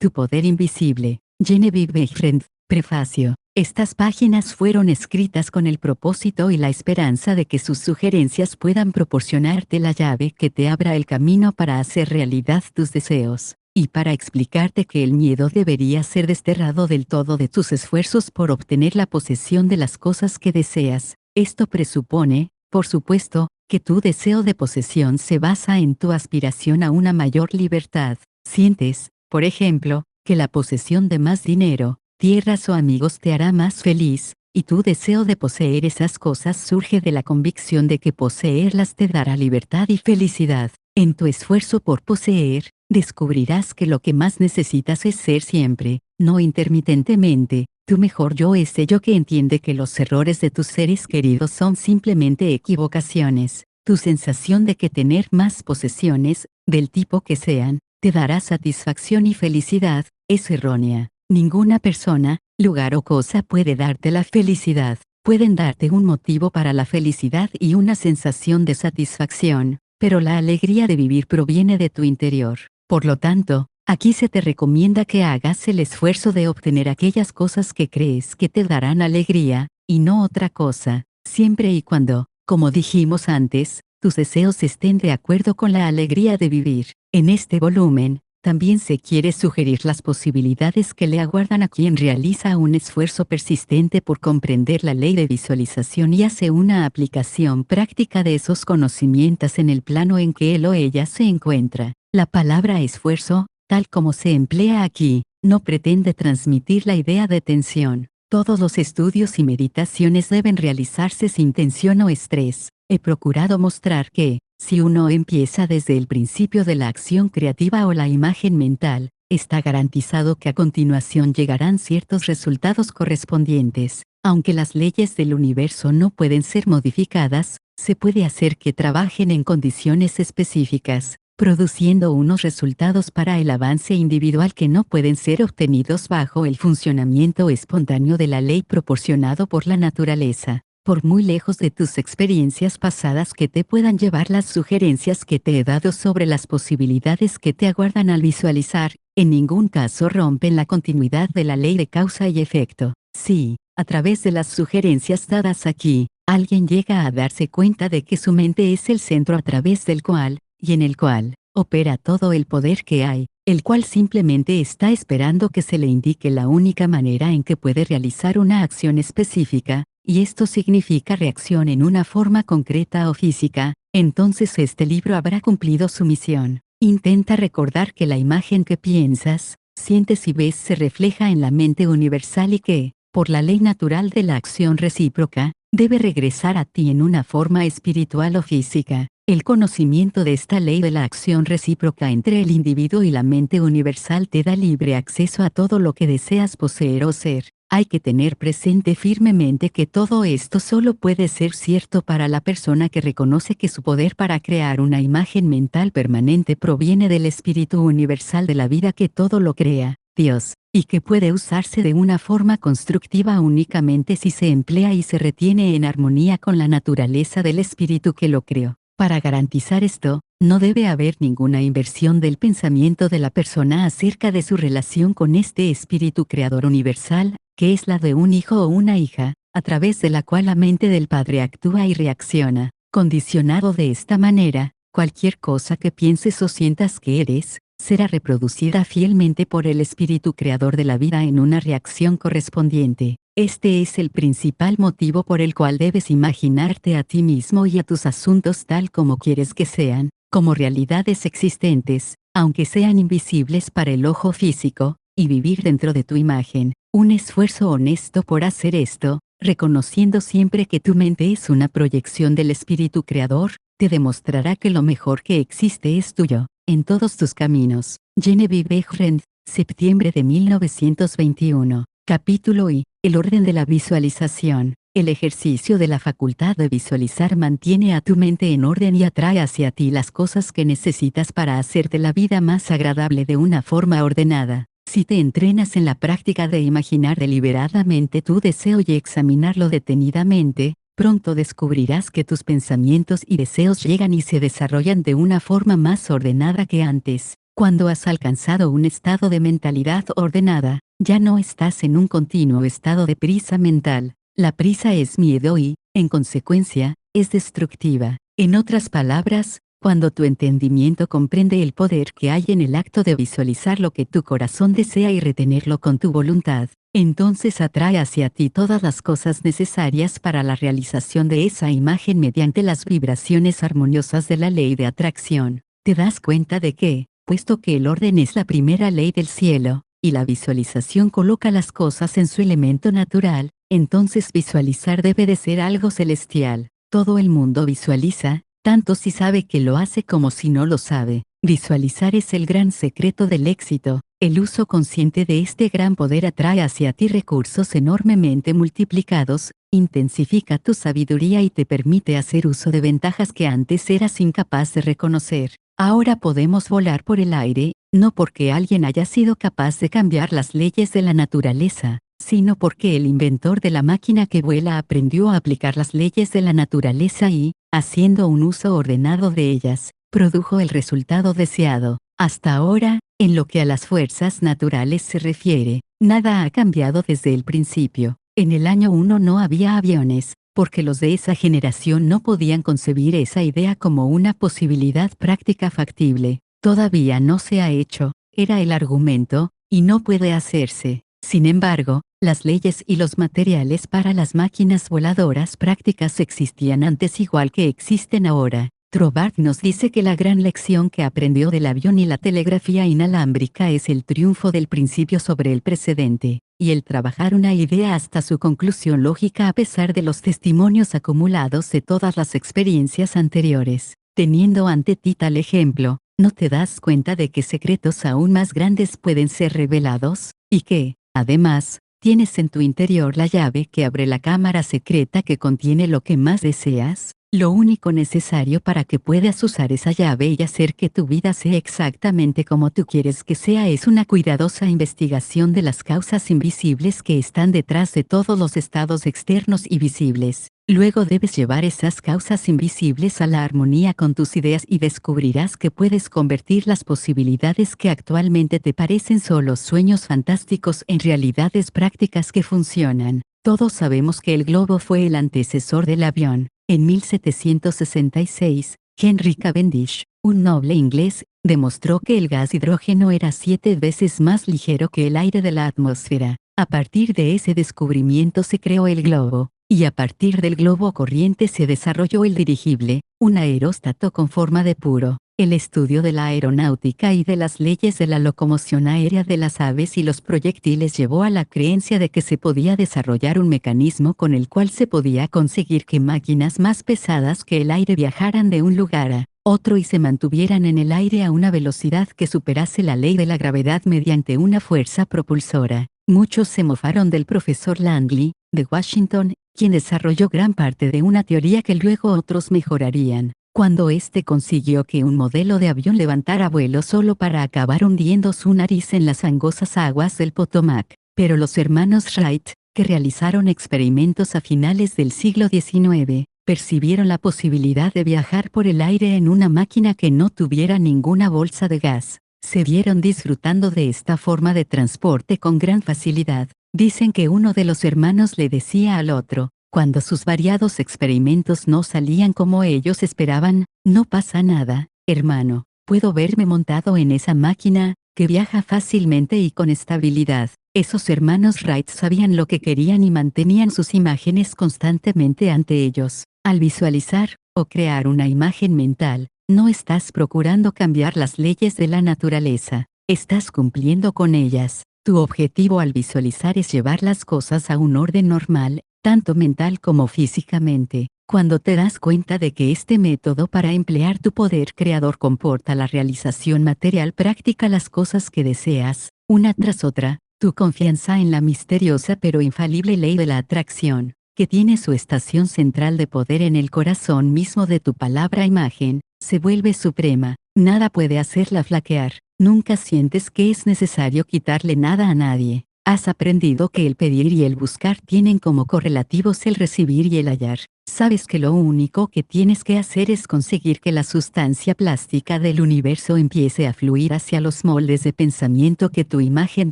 Tu poder invisible. Genevieve Bejrend. Prefacio. Estas páginas fueron escritas con el propósito y la esperanza de que sus sugerencias puedan proporcionarte la llave que te abra el camino para hacer realidad tus deseos, y para explicarte que el miedo debería ser desterrado del todo de tus esfuerzos por obtener la posesión de las cosas que deseas. Esto presupone, por supuesto, que tu deseo de posesión se basa en tu aspiración a una mayor libertad. Sientes, por ejemplo, que la posesión de más dinero, tierras o amigos te hará más feliz, y tu deseo de poseer esas cosas surge de la convicción de que poseerlas te dará libertad y felicidad. En tu esfuerzo por poseer, descubrirás que lo que más necesitas es ser siempre, no intermitentemente, tu mejor yo, ese yo que entiende que los errores de tus seres queridos son simplemente equivocaciones. Tu sensación de que tener más posesiones, del tipo que sean, te dará satisfacción y felicidad, es errónea. Ninguna persona, lugar o cosa puede darte la felicidad. Pueden darte un motivo para la felicidad y una sensación de satisfacción, pero la alegría de vivir proviene de tu interior. Por lo tanto, aquí se te recomienda que hagas el esfuerzo de obtener aquellas cosas que crees que te darán alegría, y no otra cosa, siempre y cuando, como dijimos antes, tus deseos estén de acuerdo con la alegría de vivir. En este volumen, también se quiere sugerir las posibilidades que le aguardan a quien realiza un esfuerzo persistente por comprender la ley de visualización y hace una aplicación práctica de esos conocimientos en el plano en que él o ella se encuentra. La palabra esfuerzo, tal como se emplea aquí, no pretende transmitir la idea de tensión. Todos los estudios y meditaciones deben realizarse sin tensión o estrés. He procurado mostrar que, si uno empieza desde el principio de la acción creativa o la imagen mental, está garantizado que a continuación llegarán ciertos resultados correspondientes. Aunque las leyes del universo no pueden ser modificadas, se puede hacer que trabajen en condiciones específicas, produciendo unos resultados para el avance individual que no pueden ser obtenidos bajo el funcionamiento espontáneo de la ley proporcionado por la naturaleza. Por muy lejos de tus experiencias pasadas que te puedan llevar las sugerencias que te he dado sobre las posibilidades que te aguardan al visualizar, en ningún caso rompen la continuidad de la ley de causa y efecto. Sí, a través de las sugerencias dadas aquí, alguien llega a darse cuenta de que su mente es el centro a través del cual, y en el cual, opera todo el poder que hay, el cual simplemente está esperando que se le indique la única manera en que puede realizar una acción específica, y esto significa reacción en una forma concreta o física. Entonces este libro habrá cumplido su misión. Intenta recordar que la imagen que piensas, sientes y ves se refleja en la mente universal y que, por la ley natural de la acción recíproca, debe regresar a ti en una forma espiritual o física. El conocimiento de esta ley de la acción recíproca entre el individuo y la mente universal te da libre acceso a todo lo que deseas poseer o ser. Hay que tener presente firmemente que todo esto solo puede ser cierto para la persona que reconoce que su poder para crear una imagen mental permanente proviene del espíritu universal de la vida que todo lo crea, Dios, y que puede usarse de una forma constructiva únicamente si se emplea y se retiene en armonía con la naturaleza del espíritu que lo creó. Para garantizar esto, no debe haber ninguna inversión del pensamiento de la persona acerca de su relación con este espíritu creador universal, que es la de un hijo o una hija, a través de la cual la mente del Padre actúa y reacciona. Condicionado de esta manera, cualquier cosa que pienses o sientas que eres, será reproducida fielmente por el espíritu creador de la vida en una reacción correspondiente. Este es el principal motivo por el cual debes imaginarte a ti mismo y a tus asuntos tal como quieres que sean, como realidades existentes, aunque sean invisibles para el ojo físico, y vivir dentro de tu imagen. Un esfuerzo honesto por hacer esto, reconociendo siempre que tu mente es una proyección del espíritu creador, te demostrará que lo mejor que existe es tuyo, en todos tus caminos. Genevieve Bejrend, septiembre de 1921. Capítulo I. El orden de la visualización. El ejercicio de la facultad de visualizar mantiene a tu mente en orden y atrae hacia ti las cosas que necesitas para hacerte la vida más agradable de una forma ordenada. Si te entrenas en la práctica de imaginar deliberadamente tu deseo y examinarlo detenidamente, pronto descubrirás que tus pensamientos y deseos llegan y se desarrollan de una forma más ordenada que antes. Cuando has alcanzado un estado de mentalidad ordenada, ya no estás en un continuo estado de prisa mental. La prisa es miedo y, en consecuencia, es destructiva. En otras palabras, cuando tu entendimiento comprende el poder que hay en el acto de visualizar lo que tu corazón desea y retenerlo con tu voluntad, entonces atrae hacia ti todas las cosas necesarias para la realización de esa imagen mediante las vibraciones armoniosas de la ley de atracción. Te das cuenta de que, puesto que el orden es la primera ley del cielo, y la visualización coloca las cosas en su elemento natural, entonces visualizar debe de ser algo celestial. Todo el mundo visualiza, tanto si sabe que lo hace como si no lo sabe. Visualizar es el gran secreto del éxito. El uso consciente de este gran poder atrae hacia ti recursos enormemente multiplicados, intensifica tu sabiduría y te permite hacer uso de ventajas que antes eras incapaz de reconocer. Ahora podemos volar por el aire, no porque alguien haya sido capaz de cambiar las leyes de la naturaleza, sino porque el inventor de la máquina que vuela aprendió a aplicar las leyes de la naturaleza y, haciendo un uso ordenado de ellas, produjo el resultado deseado. Hasta ahora, en lo que a las fuerzas naturales se refiere, nada ha cambiado desde el principio. En el año 1 no había aviones, porque los de esa generación no podían concebir esa idea como una posibilidad práctica factible. Todavía no se ha hecho, era el argumento, y no puede hacerse. Sin embargo, las leyes y los materiales para las máquinas voladoras prácticas existían antes igual que existen ahora. Trovath nos dice que la gran lección que aprendió del avión y la telegrafía inalámbrica es el triunfo del principio sobre el precedente, y el trabajar una idea hasta su conclusión lógica a pesar de los testimonios acumulados de todas las experiencias anteriores. Teniendo ante ti tal ejemplo, ¿no te das cuenta de que secretos aún más grandes pueden ser revelados? Y que, además, tienes en tu interior la llave que abre la cámara secreta que contiene lo que más deseas. Lo único necesario para que puedas usar esa llave y hacer que tu vida sea exactamente como tú quieres que sea es una cuidadosa investigación de las causas invisibles que están detrás de todos los estados externos y visibles. Luego debes llevar esas causas invisibles a la armonía con tus ideas y descubrirás que puedes convertir las posibilidades que actualmente te parecen solo sueños fantásticos en realidades prácticas que funcionan. Todos sabemos que el globo fue el antecesor del avión. En 1766, Henry Cavendish, un noble inglés, demostró que el gas hidrógeno era 7 veces más ligero que el aire de la atmósfera. A partir de ese descubrimiento se creó el globo, y a partir del globo corriente se desarrolló el dirigible, un aeróstato con forma de puro. El estudio de la aeronáutica y de las leyes de la locomoción aérea de las aves y los proyectiles llevó a la creencia de que se podía desarrollar un mecanismo con el cual se podía conseguir que máquinas más pesadas que el aire viajaran de un lugar a otro y se mantuvieran en el aire a una velocidad que superase la ley de la gravedad mediante una fuerza propulsora. Muchos se mofaron del profesor Langley, de Washington, quien desarrolló gran parte de una teoría que luego otros mejorarían. Cuando éste consiguió que un modelo de avión levantara vuelo solo para acabar hundiendo su nariz en las angostas aguas del Potomac. Pero los hermanos Wright, que realizaron experimentos a finales del siglo XIX, percibieron la posibilidad de viajar por el aire en una máquina que no tuviera ninguna bolsa de gas. Se vieron disfrutando de esta forma de transporte con gran facilidad. Dicen que uno de los hermanos le decía al otro, cuando sus variados experimentos no salían como ellos esperaban, no pasa nada, hermano, puedo verme montado en esa máquina, que viaja fácilmente y con estabilidad. Esos hermanos Wright sabían lo que querían y mantenían sus imágenes constantemente ante ellos. Al visualizar, o crear una imagen mental, no estás procurando cambiar las leyes de la naturaleza, estás cumpliendo con ellas. Tu objetivo al visualizar es llevar las cosas a un orden normal, tanto mental como físicamente. Cuando te das cuenta de que este método para emplear tu poder creador comporta la realización material práctica las cosas que deseas, una tras otra, tu confianza en la misteriosa pero infalible ley de la atracción, que tiene su estación central de poder en el corazón mismo de tu palabra imagen, se vuelve suprema. Nada puede hacerla flaquear. Nunca sientes que es necesario quitarle nada a nadie. Has aprendido que el pedir y el buscar tienen como correlativos el recibir y el hallar. Sabes que lo único que tienes que hacer es conseguir que la sustancia plástica del universo empiece a fluir hacia los moldes de pensamiento que tu imagen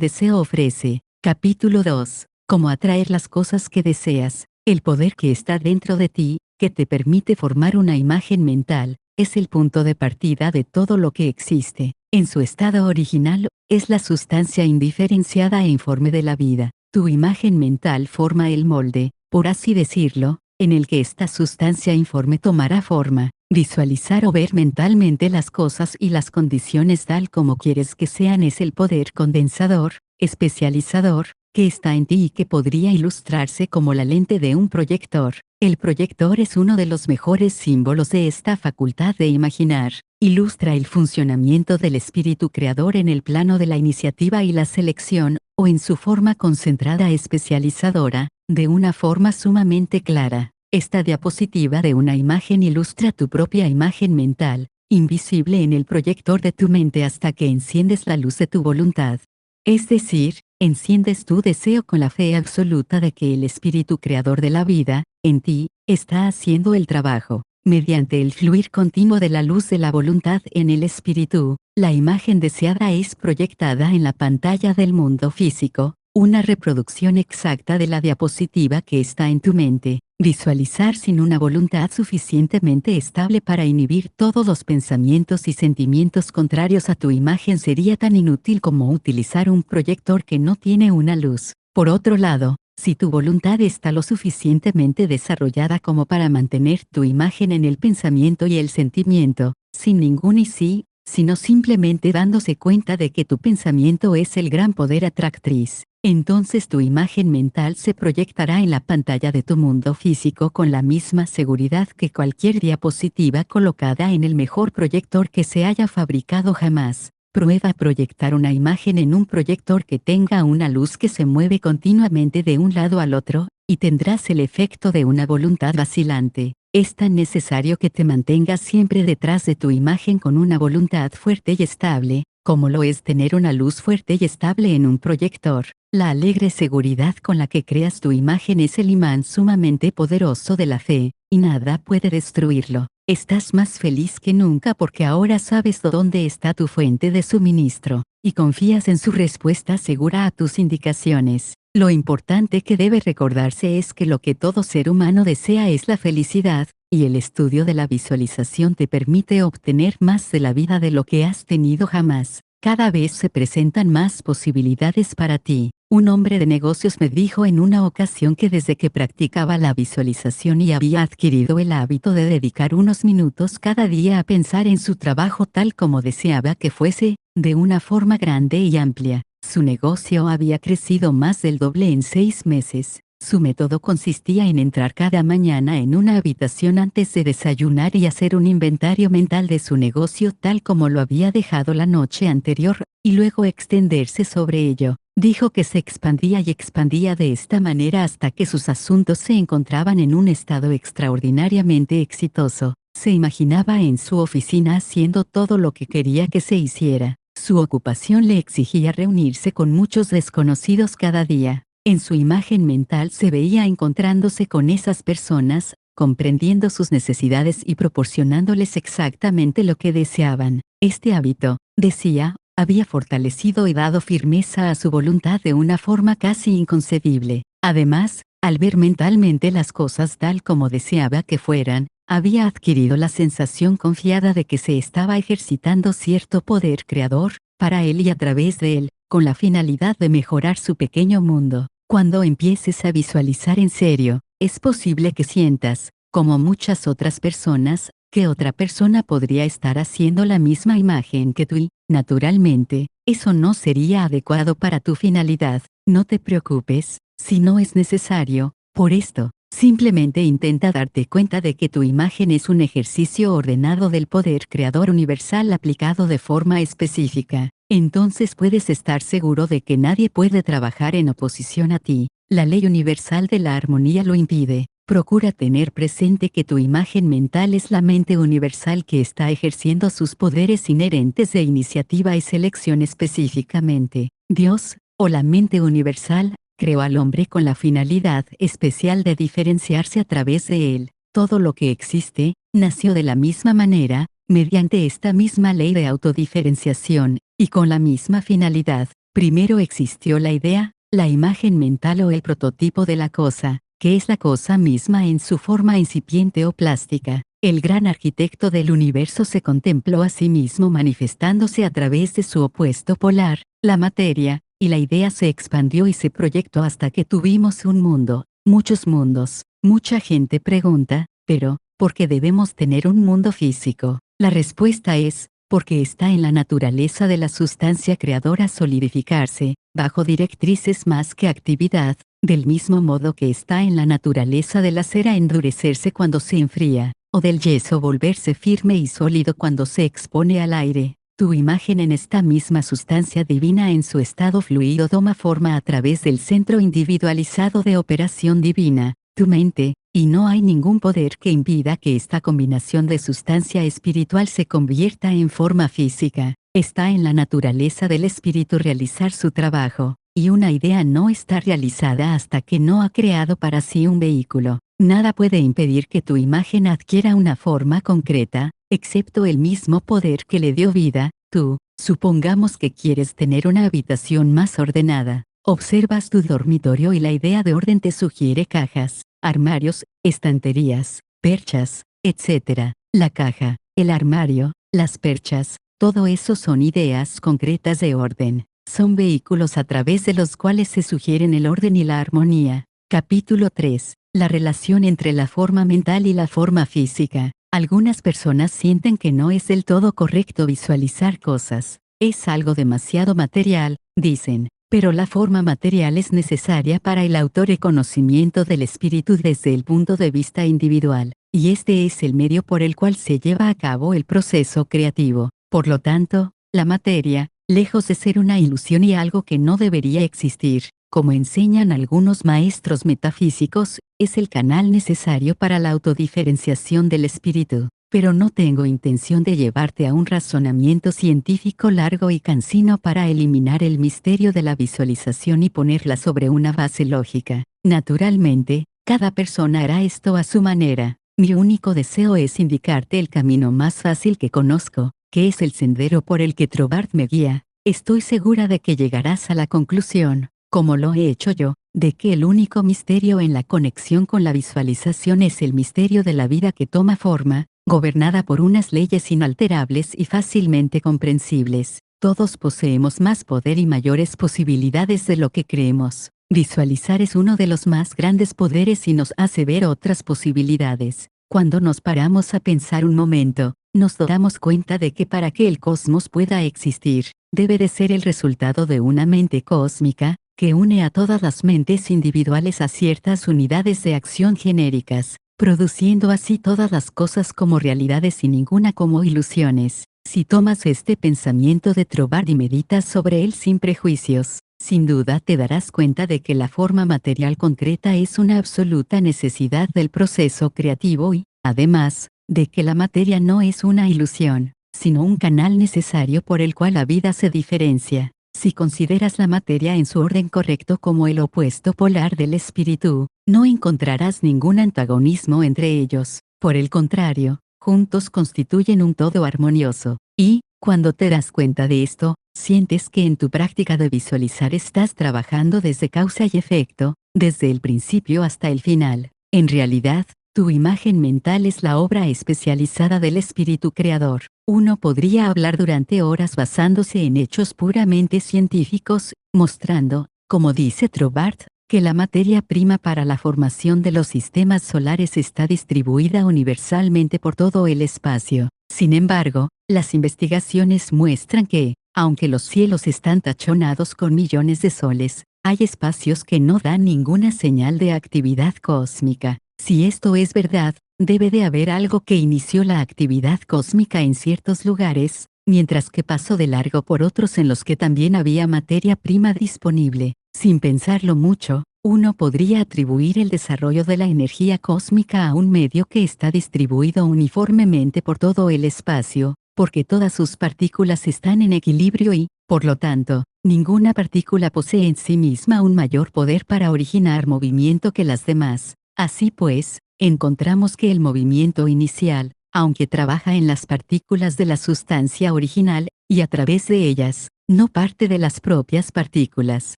deseo ofrece. Capítulo 2. Cómo atraer las cosas que deseas. El poder que está dentro de ti, que te permite formar una imagen mental, es el punto de partida de todo lo que existe. En su estado original, es la sustancia indiferenciada e informe de la vida. Tu imagen mental forma el molde, por así decirlo, en el que esta sustancia informe tomará forma. Visualizar o ver mentalmente las cosas y las condiciones tal como quieres que sean es el poder condensador, especializador, que está en ti y que podría ilustrarse como la lente de un proyector. El proyector es uno de los mejores símbolos de esta facultad de imaginar. Ilustra el funcionamiento del espíritu creador en el plano de la iniciativa y la selección, o en su forma concentrada especializadora, de una forma sumamente clara. Esta diapositiva de una imagen ilustra tu propia imagen mental, invisible en el proyector de tu mente hasta que enciendes la luz de tu voluntad. Es decir, enciendes tu deseo con la fe absoluta de que el espíritu creador de la vida, en ti, está haciendo el trabajo. Mediante el fluir continuo de la luz de la voluntad en el espíritu, la imagen deseada es proyectada en la pantalla del mundo físico, una reproducción exacta de la diapositiva que está en tu mente. Visualizar sin una voluntad suficientemente estable para inhibir todos los pensamientos y sentimientos contrarios a tu imagen sería tan inútil como utilizar un proyector que no tiene una luz. Por otro lado, si tu voluntad está lo suficientemente desarrollada como para mantener tu imagen en el pensamiento y el sentimiento, sin ningún y sí, sino simplemente dándose cuenta de que tu pensamiento es el gran poder atractriz, entonces tu imagen mental se proyectará en la pantalla de tu mundo físico con la misma seguridad que cualquier diapositiva colocada en el mejor proyector que se haya fabricado jamás. Prueba proyectar una imagen en un proyector que tenga una luz que se mueve continuamente de un lado al otro, y tendrás el efecto de una voluntad vacilante. Es tan necesario que te mantengas siempre detrás de tu imagen con una voluntad fuerte y estable, como lo es tener una luz fuerte y estable en un proyector. La alegre seguridad con la que creas tu imagen es el imán sumamente poderoso de la fe, y nada puede destruirlo. Estás más feliz que nunca porque ahora sabes dónde está tu fuente de suministro, y confías en su respuesta segura a tus indicaciones. Lo importante que debe recordarse es que lo que todo ser humano desea es la felicidad, y el estudio de la visualización te permite obtener más de la vida de lo que has tenido jamás. Cada vez se presentan más posibilidades para ti. Un hombre de negocios me dijo en una ocasión que desde que practicaba la visualización y había adquirido el hábito de dedicar unos minutos cada día a pensar en su trabajo tal como deseaba que fuese, de una forma grande y amplia, su negocio había crecido más del doble en 6 meses. Su método consistía en entrar cada mañana en una habitación antes de desayunar y hacer un inventario mental de su negocio tal como lo había dejado la noche anterior, y luego extenderse sobre ello. Dijo que se expandía y expandía de esta manera hasta que sus asuntos se encontraban en un estado extraordinariamente exitoso. Se imaginaba en su oficina haciendo todo lo que quería que se hiciera. Su ocupación le exigía reunirse con muchos desconocidos cada día. En su imagen mental se veía encontrándose con esas personas, comprendiendo sus necesidades y proporcionándoles exactamente lo que deseaban. Este hábito, decía, había fortalecido y dado firmeza a su voluntad de una forma casi inconcebible. Además, al ver mentalmente las cosas tal como deseaba que fueran, había adquirido la sensación confiada de que se estaba ejercitando cierto poder creador, para él y a través de él, con la finalidad de mejorar su pequeño mundo. Cuando empieces a visualizar en serio, es posible que sientas, como muchas otras personas, que otra persona podría estar haciendo la misma imagen que tú y, naturalmente, eso no sería adecuado para tu finalidad. No te preocupes, si no es necesario, por esto. Simplemente intenta darte cuenta de que tu imagen es un ejercicio ordenado del poder creador universal aplicado de forma específica. Entonces puedes estar seguro de que nadie puede trabajar en oposición a ti. La ley universal de la armonía lo impide. Procura tener presente que tu imagen mental es la mente universal que está ejerciendo sus poderes inherentes de iniciativa y selección específicamente. Dios, o la mente universal, creó al hombre con la finalidad especial de diferenciarse a través de él. Todo lo que existe, nació de la misma manera, mediante esta misma ley de autodiferenciación, y con la misma finalidad. Primero existió la idea, la imagen mental o el prototipo de la cosa, que es la cosa misma en su forma incipiente o plástica. El gran arquitecto del universo se contempló a sí mismo manifestándose a través de su opuesto polar, la materia, y la idea se expandió y se proyectó hasta que tuvimos un mundo, muchos mundos. Mucha gente pregunta, pero, ¿por qué debemos tener un mundo físico? La respuesta es, porque está en la naturaleza de la sustancia creadora solidificarse, bajo directrices más que actividad, del mismo modo que está en la naturaleza de la cera endurecerse cuando se enfría, o del yeso volverse firme y sólido cuando se expone al aire. Tu imagen en esta misma sustancia divina en su estado fluido toma forma a través del centro individualizado de operación divina, tu mente, y no hay ningún poder que impida que esta combinación de sustancia espiritual se convierta en forma física. Está en la naturaleza del espíritu realizar su trabajo, y una idea no está realizada hasta que no ha creado para sí un vehículo. Nada puede impedir que tu imagen adquiera una forma concreta, excepto el mismo poder que le dio vida. Tú, supongamos que quieres tener una habitación más ordenada. Observas tu dormitorio y la idea de orden te sugiere cajas, armarios, estanterías, perchas, etc. La caja, el armario, las perchas, todo eso son ideas concretas de orden. Son vehículos a través de los cuales se sugieren el orden y la armonía. Capítulo 3. La relación entre la forma mental y la forma física. Algunas personas sienten que no es del todo correcto visualizar cosas. Es algo demasiado material, dicen, pero la forma material es necesaria para el autorreconocimiento del espíritu desde el punto de vista individual, y este es el medio por el cual se lleva a cabo el proceso creativo. Por lo tanto, la materia, lejos de ser una ilusión y algo que no debería existir, como enseñan algunos maestros metafísicos, es el canal necesario para la autodiferenciación del espíritu. Pero no tengo intención de llevarte a un razonamiento científico largo y cansino para eliminar el misterio de la visualización y ponerla sobre una base lógica. Naturalmente, cada persona hará esto a su manera. Mi único deseo es indicarte el camino más fácil que conozco, que es el sendero por el que Trobart me guía. Estoy segura de que llegarás a la conclusión, como lo he hecho yo, de que el único misterio en la conexión con la visualización es el misterio de la vida que toma forma, gobernada por unas leyes inalterables y fácilmente comprensibles. Todos poseemos más poder y mayores posibilidades de lo que creemos. Visualizar es uno de los más grandes poderes y nos hace ver otras posibilidades. Cuando nos paramos a pensar un momento, nos damos cuenta de que para que el cosmos pueda existir, debe de ser el resultado de una mente cósmica, que une a todas las mentes individuales a ciertas unidades de acción genéricas, produciendo así todas las cosas como realidades y ninguna como ilusiones. Si tomas este pensamiento de Trobart y meditas sobre él sin prejuicios, sin duda te darás cuenta de que la forma material concreta es una absoluta necesidad del proceso creativo y, además, de que la materia no es una ilusión, sino un canal necesario por el cual la vida se diferencia. Si consideras la materia en su orden correcto como el opuesto polar del espíritu, no encontrarás ningún antagonismo entre ellos. Por el contrario, juntos constituyen un todo armonioso. Y, cuando te das cuenta de esto, sientes que en tu práctica de visualizar estás trabajando desde causa y efecto, desde el principio hasta el final. En realidad, tu imagen mental es la obra especializada del espíritu creador. Uno podría hablar durante horas basándose en hechos puramente científicos, mostrando, como dice Trobart, que la materia prima para la formación de los sistemas solares está distribuida universalmente por todo el espacio. Sin embargo, las investigaciones muestran que, aunque los cielos están tachonados con millones de soles, hay espacios que no dan ninguna señal de actividad cósmica. Si esto es verdad, debe de haber algo que inició la actividad cósmica en ciertos lugares, mientras que pasó de largo por otros en los que también había materia prima disponible. Sin pensarlo mucho, uno podría atribuir el desarrollo de la energía cósmica a un medio que está distribuido uniformemente por todo el espacio, porque todas sus partículas están en equilibrio y, Por lo tanto, ninguna partícula posee en sí misma un mayor poder para originar movimiento que las demás. Así pues, encontramos que el movimiento inicial, aunque trabaja en las partículas de la sustancia original, y a través de ellas, no parte de las propias partículas.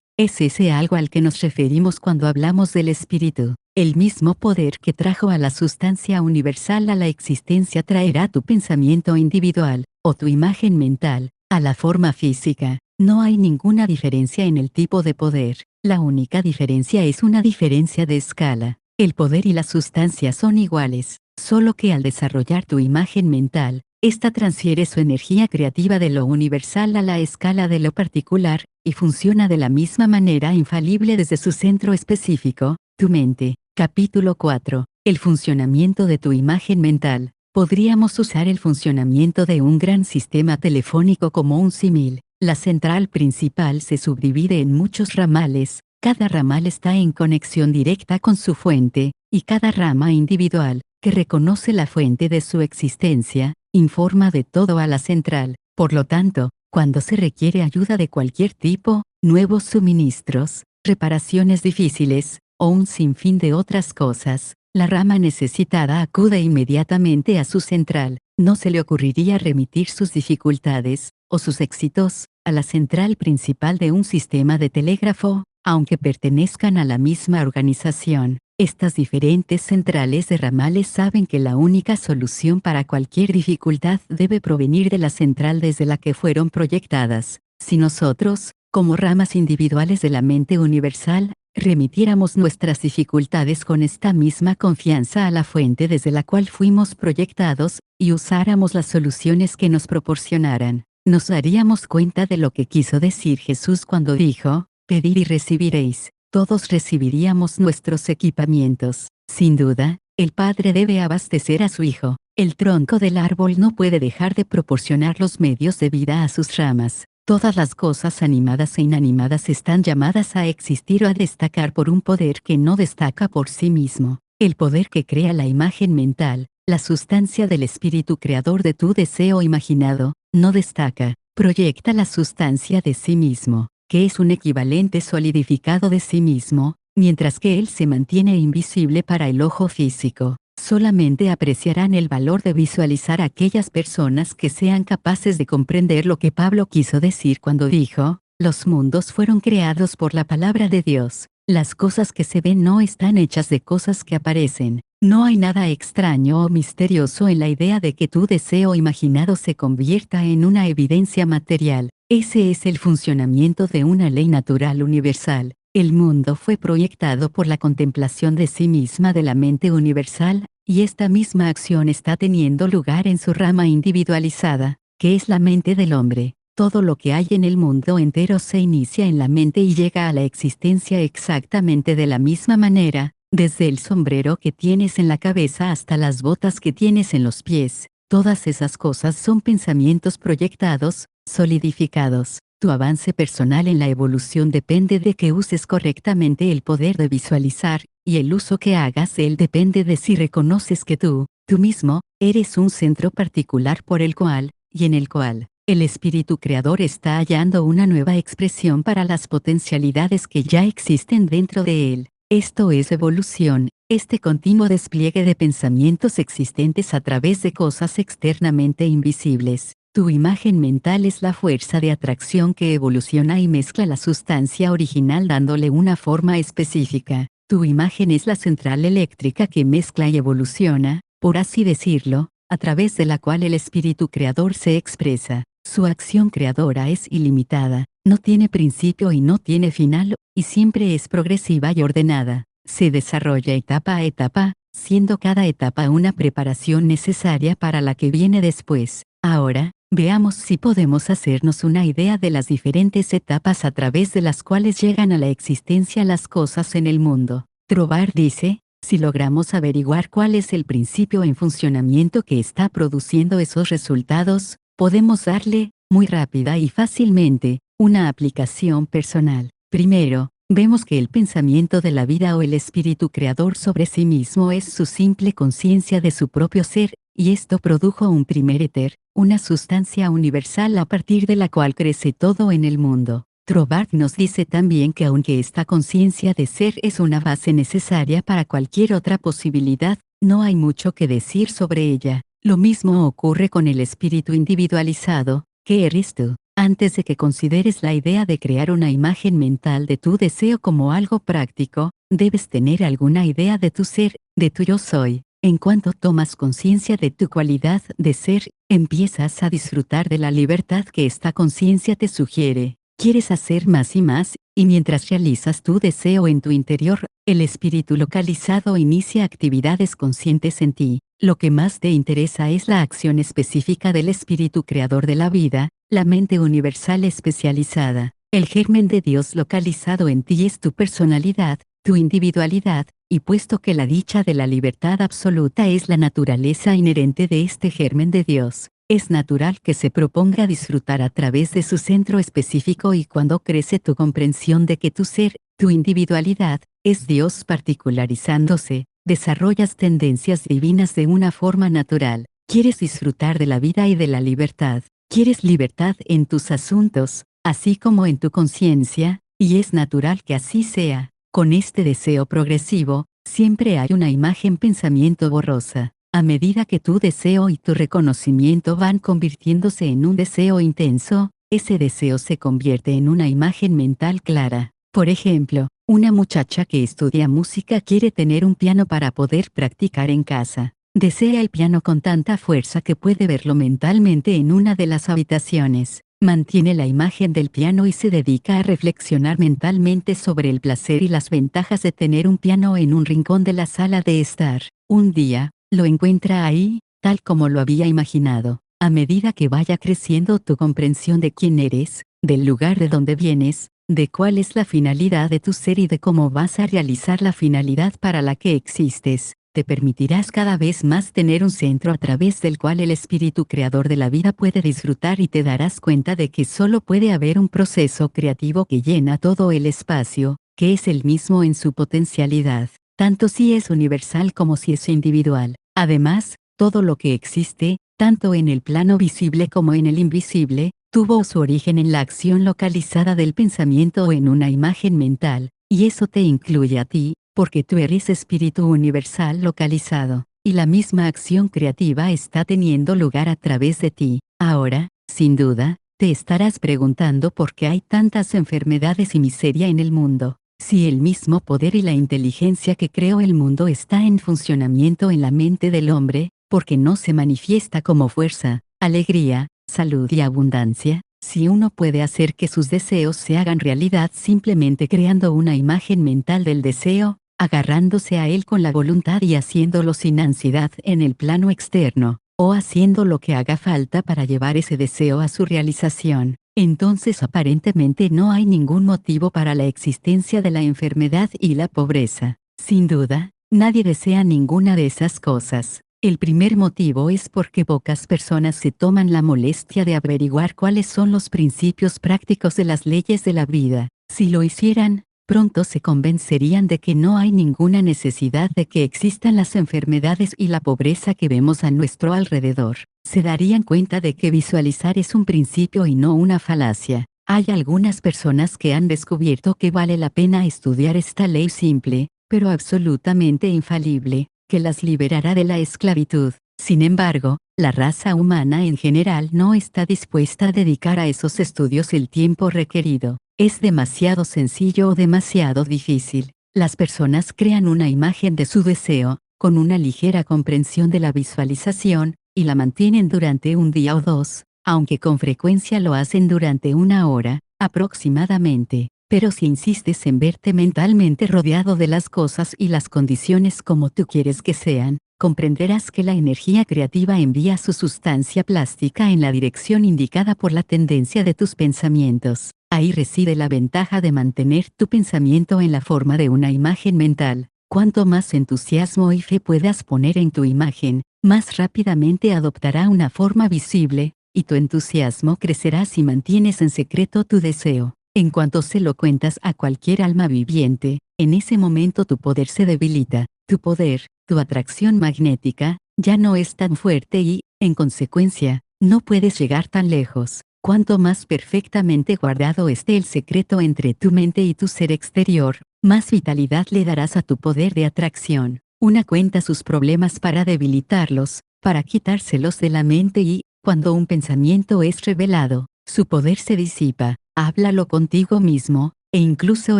Es ese algo al que nos referimos cuando hablamos del espíritu. El mismo poder que trajo a la sustancia universal a la existencia traerá tu pensamiento individual, o tu imagen mental, a la forma física. No hay ninguna diferencia en el tipo de poder. La única diferencia es una diferencia de escala. El poder y la sustancia son iguales, solo que al desarrollar tu imagen mental, esta transfiere su energía creativa de lo universal a la escala de lo particular, y funciona de la misma manera infalible desde su centro específico, tu mente. Capítulo 4. El funcionamiento de tu imagen mental. Podríamos usar el funcionamiento de un gran sistema telefónico como un símil. La central principal se subdivide en muchos ramales, cada ramal está en conexión directa con su fuente, y cada rama individual, que reconoce la fuente de su existencia, informa de todo a la central. Por lo tanto, cuando se requiere ayuda de cualquier tipo, nuevos suministros, reparaciones difíciles, o un sinfín de otras cosas, la rama necesitada acude inmediatamente a su central. No se le ocurriría remitir sus dificultades, o sus éxitos, a la central principal de un sistema de telégrafo, aunque pertenezcan a la misma organización. Estas diferentes centrales de ramales saben que la única solución para cualquier dificultad debe provenir de la central desde la que fueron proyectadas. Si nosotros, como ramas individuales de la mente universal, remitiéramos nuestras dificultades con esta misma confianza a la fuente desde la cual fuimos proyectados, y usáramos las soluciones que nos proporcionaran, nos daríamos cuenta de lo que quiso decir Jesús cuando dijo: pedid y recibiréis. Todos recibiríamos nuestros equipamientos. Sin duda, el Padre debe abastecer a su Hijo. El tronco del árbol no puede dejar de proporcionar los medios de vida a sus ramas. Todas las cosas animadas e inanimadas están llamadas a existir o a destacar por un poder que no destaca por sí mismo. El poder que crea la imagen mental, la sustancia del espíritu creador de tu deseo imaginado, no destaca, proyecta la sustancia de sí mismo, que es un equivalente solidificado de sí mismo, mientras que él se mantiene invisible para el ojo físico. Solamente apreciarán el valor de visualizar a aquellas personas que sean capaces de comprender lo que Pablo quiso decir cuando dijo: los mundos fueron creados por la palabra de Dios. Las cosas que se ven no están hechas de cosas que aparecen. No hay nada extraño o misterioso en la idea de que tu deseo imaginado se convierta en una evidencia material. Ese es el funcionamiento de una ley natural universal. El mundo fue proyectado por la contemplación de sí misma de la mente universal, y esta misma acción está teniendo lugar en su rama individualizada, que es la mente del hombre. Todo lo que hay en el mundo entero se inicia en la mente y llega a la existencia exactamente de la misma manera, desde el sombrero que tienes en la cabeza hasta las botas que tienes en los pies. Todas esas cosas son pensamientos proyectados, solidificados. Tu avance personal en la evolución depende de que uses correctamente el poder de visualizar, y el uso que hagas de él depende de si reconoces que tú mismo, eres un centro particular por el cual, y en el cual, el espíritu creador está hallando una nueva expresión para las potencialidades que ya existen dentro de él. Esto es evolución, este continuo despliegue de pensamientos existentes a través de cosas externamente invisibles. Tu imagen mental es la fuerza de atracción que evoluciona y mezcla la sustancia original dándole una forma específica. Tu imagen es la central eléctrica que mezcla y evoluciona, por así decirlo, a través de la cual el espíritu creador se expresa. Su acción creadora es ilimitada, no tiene principio y no tiene final, y siempre es progresiva y ordenada. Se desarrolla etapa a etapa, siendo cada etapa una preparación necesaria para la que viene después. Ahora, veamos si podemos hacernos una idea de las diferentes etapas a través de las cuales llegan a la existencia las cosas en el mundo. Trovar dice: si logramos averiguar cuál es el principio en funcionamiento que está produciendo esos resultados, podemos darle, muy rápida y fácilmente, una aplicación personal. Primero, vemos que el pensamiento de la vida o el espíritu creador sobre sí mismo es su simple conciencia de su propio ser, y esto produjo un primer éter, una sustancia universal a partir de la cual crece todo en el mundo. Trovaart nos dice también que aunque esta conciencia de ser es una base necesaria para cualquier otra posibilidad, no hay mucho que decir sobre ella. Lo mismo ocurre con el espíritu individualizado, que eres tú. Antes de que consideres la idea de crear una imagen mental de tu deseo como algo práctico, debes tener alguna idea de tu ser, de tu yo soy. En cuanto tomas conciencia de tu cualidad de ser, empiezas a disfrutar de la libertad que esta conciencia te sugiere. Quieres hacer más y más, y mientras realizas tu deseo en tu interior, el espíritu localizado inicia actividades conscientes en ti. Lo que más te interesa es la acción específica del espíritu creador de la vida, la mente universal especializada. El germen de Dios localizado en ti es tu personalidad, tu individualidad, y puesto que la dicha de la libertad absoluta es la naturaleza inherente de este germen de Dios, es natural que se proponga disfrutar a través de su centro específico, y cuando crece tu comprensión de que tu ser, tu individualidad, es Dios particularizándose, desarrollas tendencias divinas de una forma natural. Quieres disfrutar de la vida y de la libertad. Quieres libertad en tus asuntos, así como en tu conciencia, y es natural que así sea. Con este deseo progresivo, siempre hay una imagen pensamiento borrosa. A medida que tu deseo y tu reconocimiento van convirtiéndose en un deseo intenso, ese deseo se convierte en una imagen mental clara. Por ejemplo, una muchacha que estudia música quiere tener un piano para poder practicar en casa. Desea el piano con tanta fuerza que puede verlo mentalmente en una de las habitaciones. Mantiene la imagen del piano y se dedica a reflexionar mentalmente sobre el placer y las ventajas de tener un piano en un rincón de la sala de estar. Un día, lo encuentra ahí, tal como lo había imaginado. A medida que vaya creciendo tu comprensión de quién eres, del lugar de donde vienes, de cuál es la finalidad de tu ser y de cómo vas a realizar la finalidad para la que existes, te permitirás cada vez más tener un centro a través del cual el espíritu creador de la vida puede disfrutar, y te darás cuenta de que solo puede haber un proceso creativo que llena todo el espacio, que es el mismo en su potencialidad, tanto si es universal como si es individual. Además, todo lo que existe, tanto en el plano visible como en el invisible, tuvo su origen en la acción localizada del pensamiento o en una imagen mental, y eso te incluye a ti, porque tú eres espíritu universal localizado, y la misma acción creativa está teniendo lugar a través de ti. Ahora, sin duda, te estarás preguntando por qué hay tantas enfermedades y miseria en el mundo. Si el mismo poder y la inteligencia que creó el mundo está en funcionamiento en la mente del hombre, ¿por qué no se manifiesta como fuerza, alegría, salud y abundancia? Si uno puede hacer que sus deseos se hagan realidad simplemente creando una imagen mental del deseo, agarrándose a él con la voluntad y haciéndolo sin ansiedad en el plano externo, o haciendo lo que haga falta para llevar ese deseo a su realización, entonces aparentemente no hay ningún motivo para la existencia de la enfermedad y la pobreza. Sin duda, nadie desea ninguna de esas cosas. El primer motivo es porque pocas personas se toman la molestia de averiguar cuáles son los principios prácticos de las leyes de la vida. Si lo hicieran, pronto se convencerían de que no hay ninguna necesidad de que existan las enfermedades y la pobreza que vemos a nuestro alrededor. Se darían cuenta de que visualizar es un principio y no una falacia. Hay algunas personas que han descubierto que vale la pena estudiar esta ley simple, pero absolutamente infalible, que las liberará de la esclavitud. Sin embargo, la raza humana en general no está dispuesta a dedicar a esos estudios el tiempo requerido. Es demasiado sencillo o demasiado difícil. Las personas crean una imagen de su deseo, con una ligera comprensión de la visualización, y la mantienen durante un día o dos, aunque con frecuencia lo hacen durante una hora, aproximadamente. Pero si insistes en verte mentalmente rodeado de las cosas y las condiciones como tú quieres que sean, comprenderás que la energía creativa envía su sustancia plástica en la dirección indicada por la tendencia de tus pensamientos. Ahí reside la ventaja de mantener tu pensamiento en la forma de una imagen mental. Cuanto más entusiasmo y fe puedas poner en tu imagen, más rápidamente adoptará una forma visible, y tu entusiasmo crecerá si mantienes en secreto tu deseo. En cuanto se lo cuentas a cualquier alma viviente, en ese momento tu poder se debilita. Tu poder, tu atracción magnética, ya no es tan fuerte y, en consecuencia, no puedes llegar tan lejos. Cuanto más perfectamente guardado esté el secreto entre tu mente y tu ser exterior, más vitalidad le darás a tu poder de atracción. Una cuenta sus problemas para debilitarlos, para quitárselos de la mente y, cuando un pensamiento es revelado, su poder se disipa. Háblalo contigo mismo, e incluso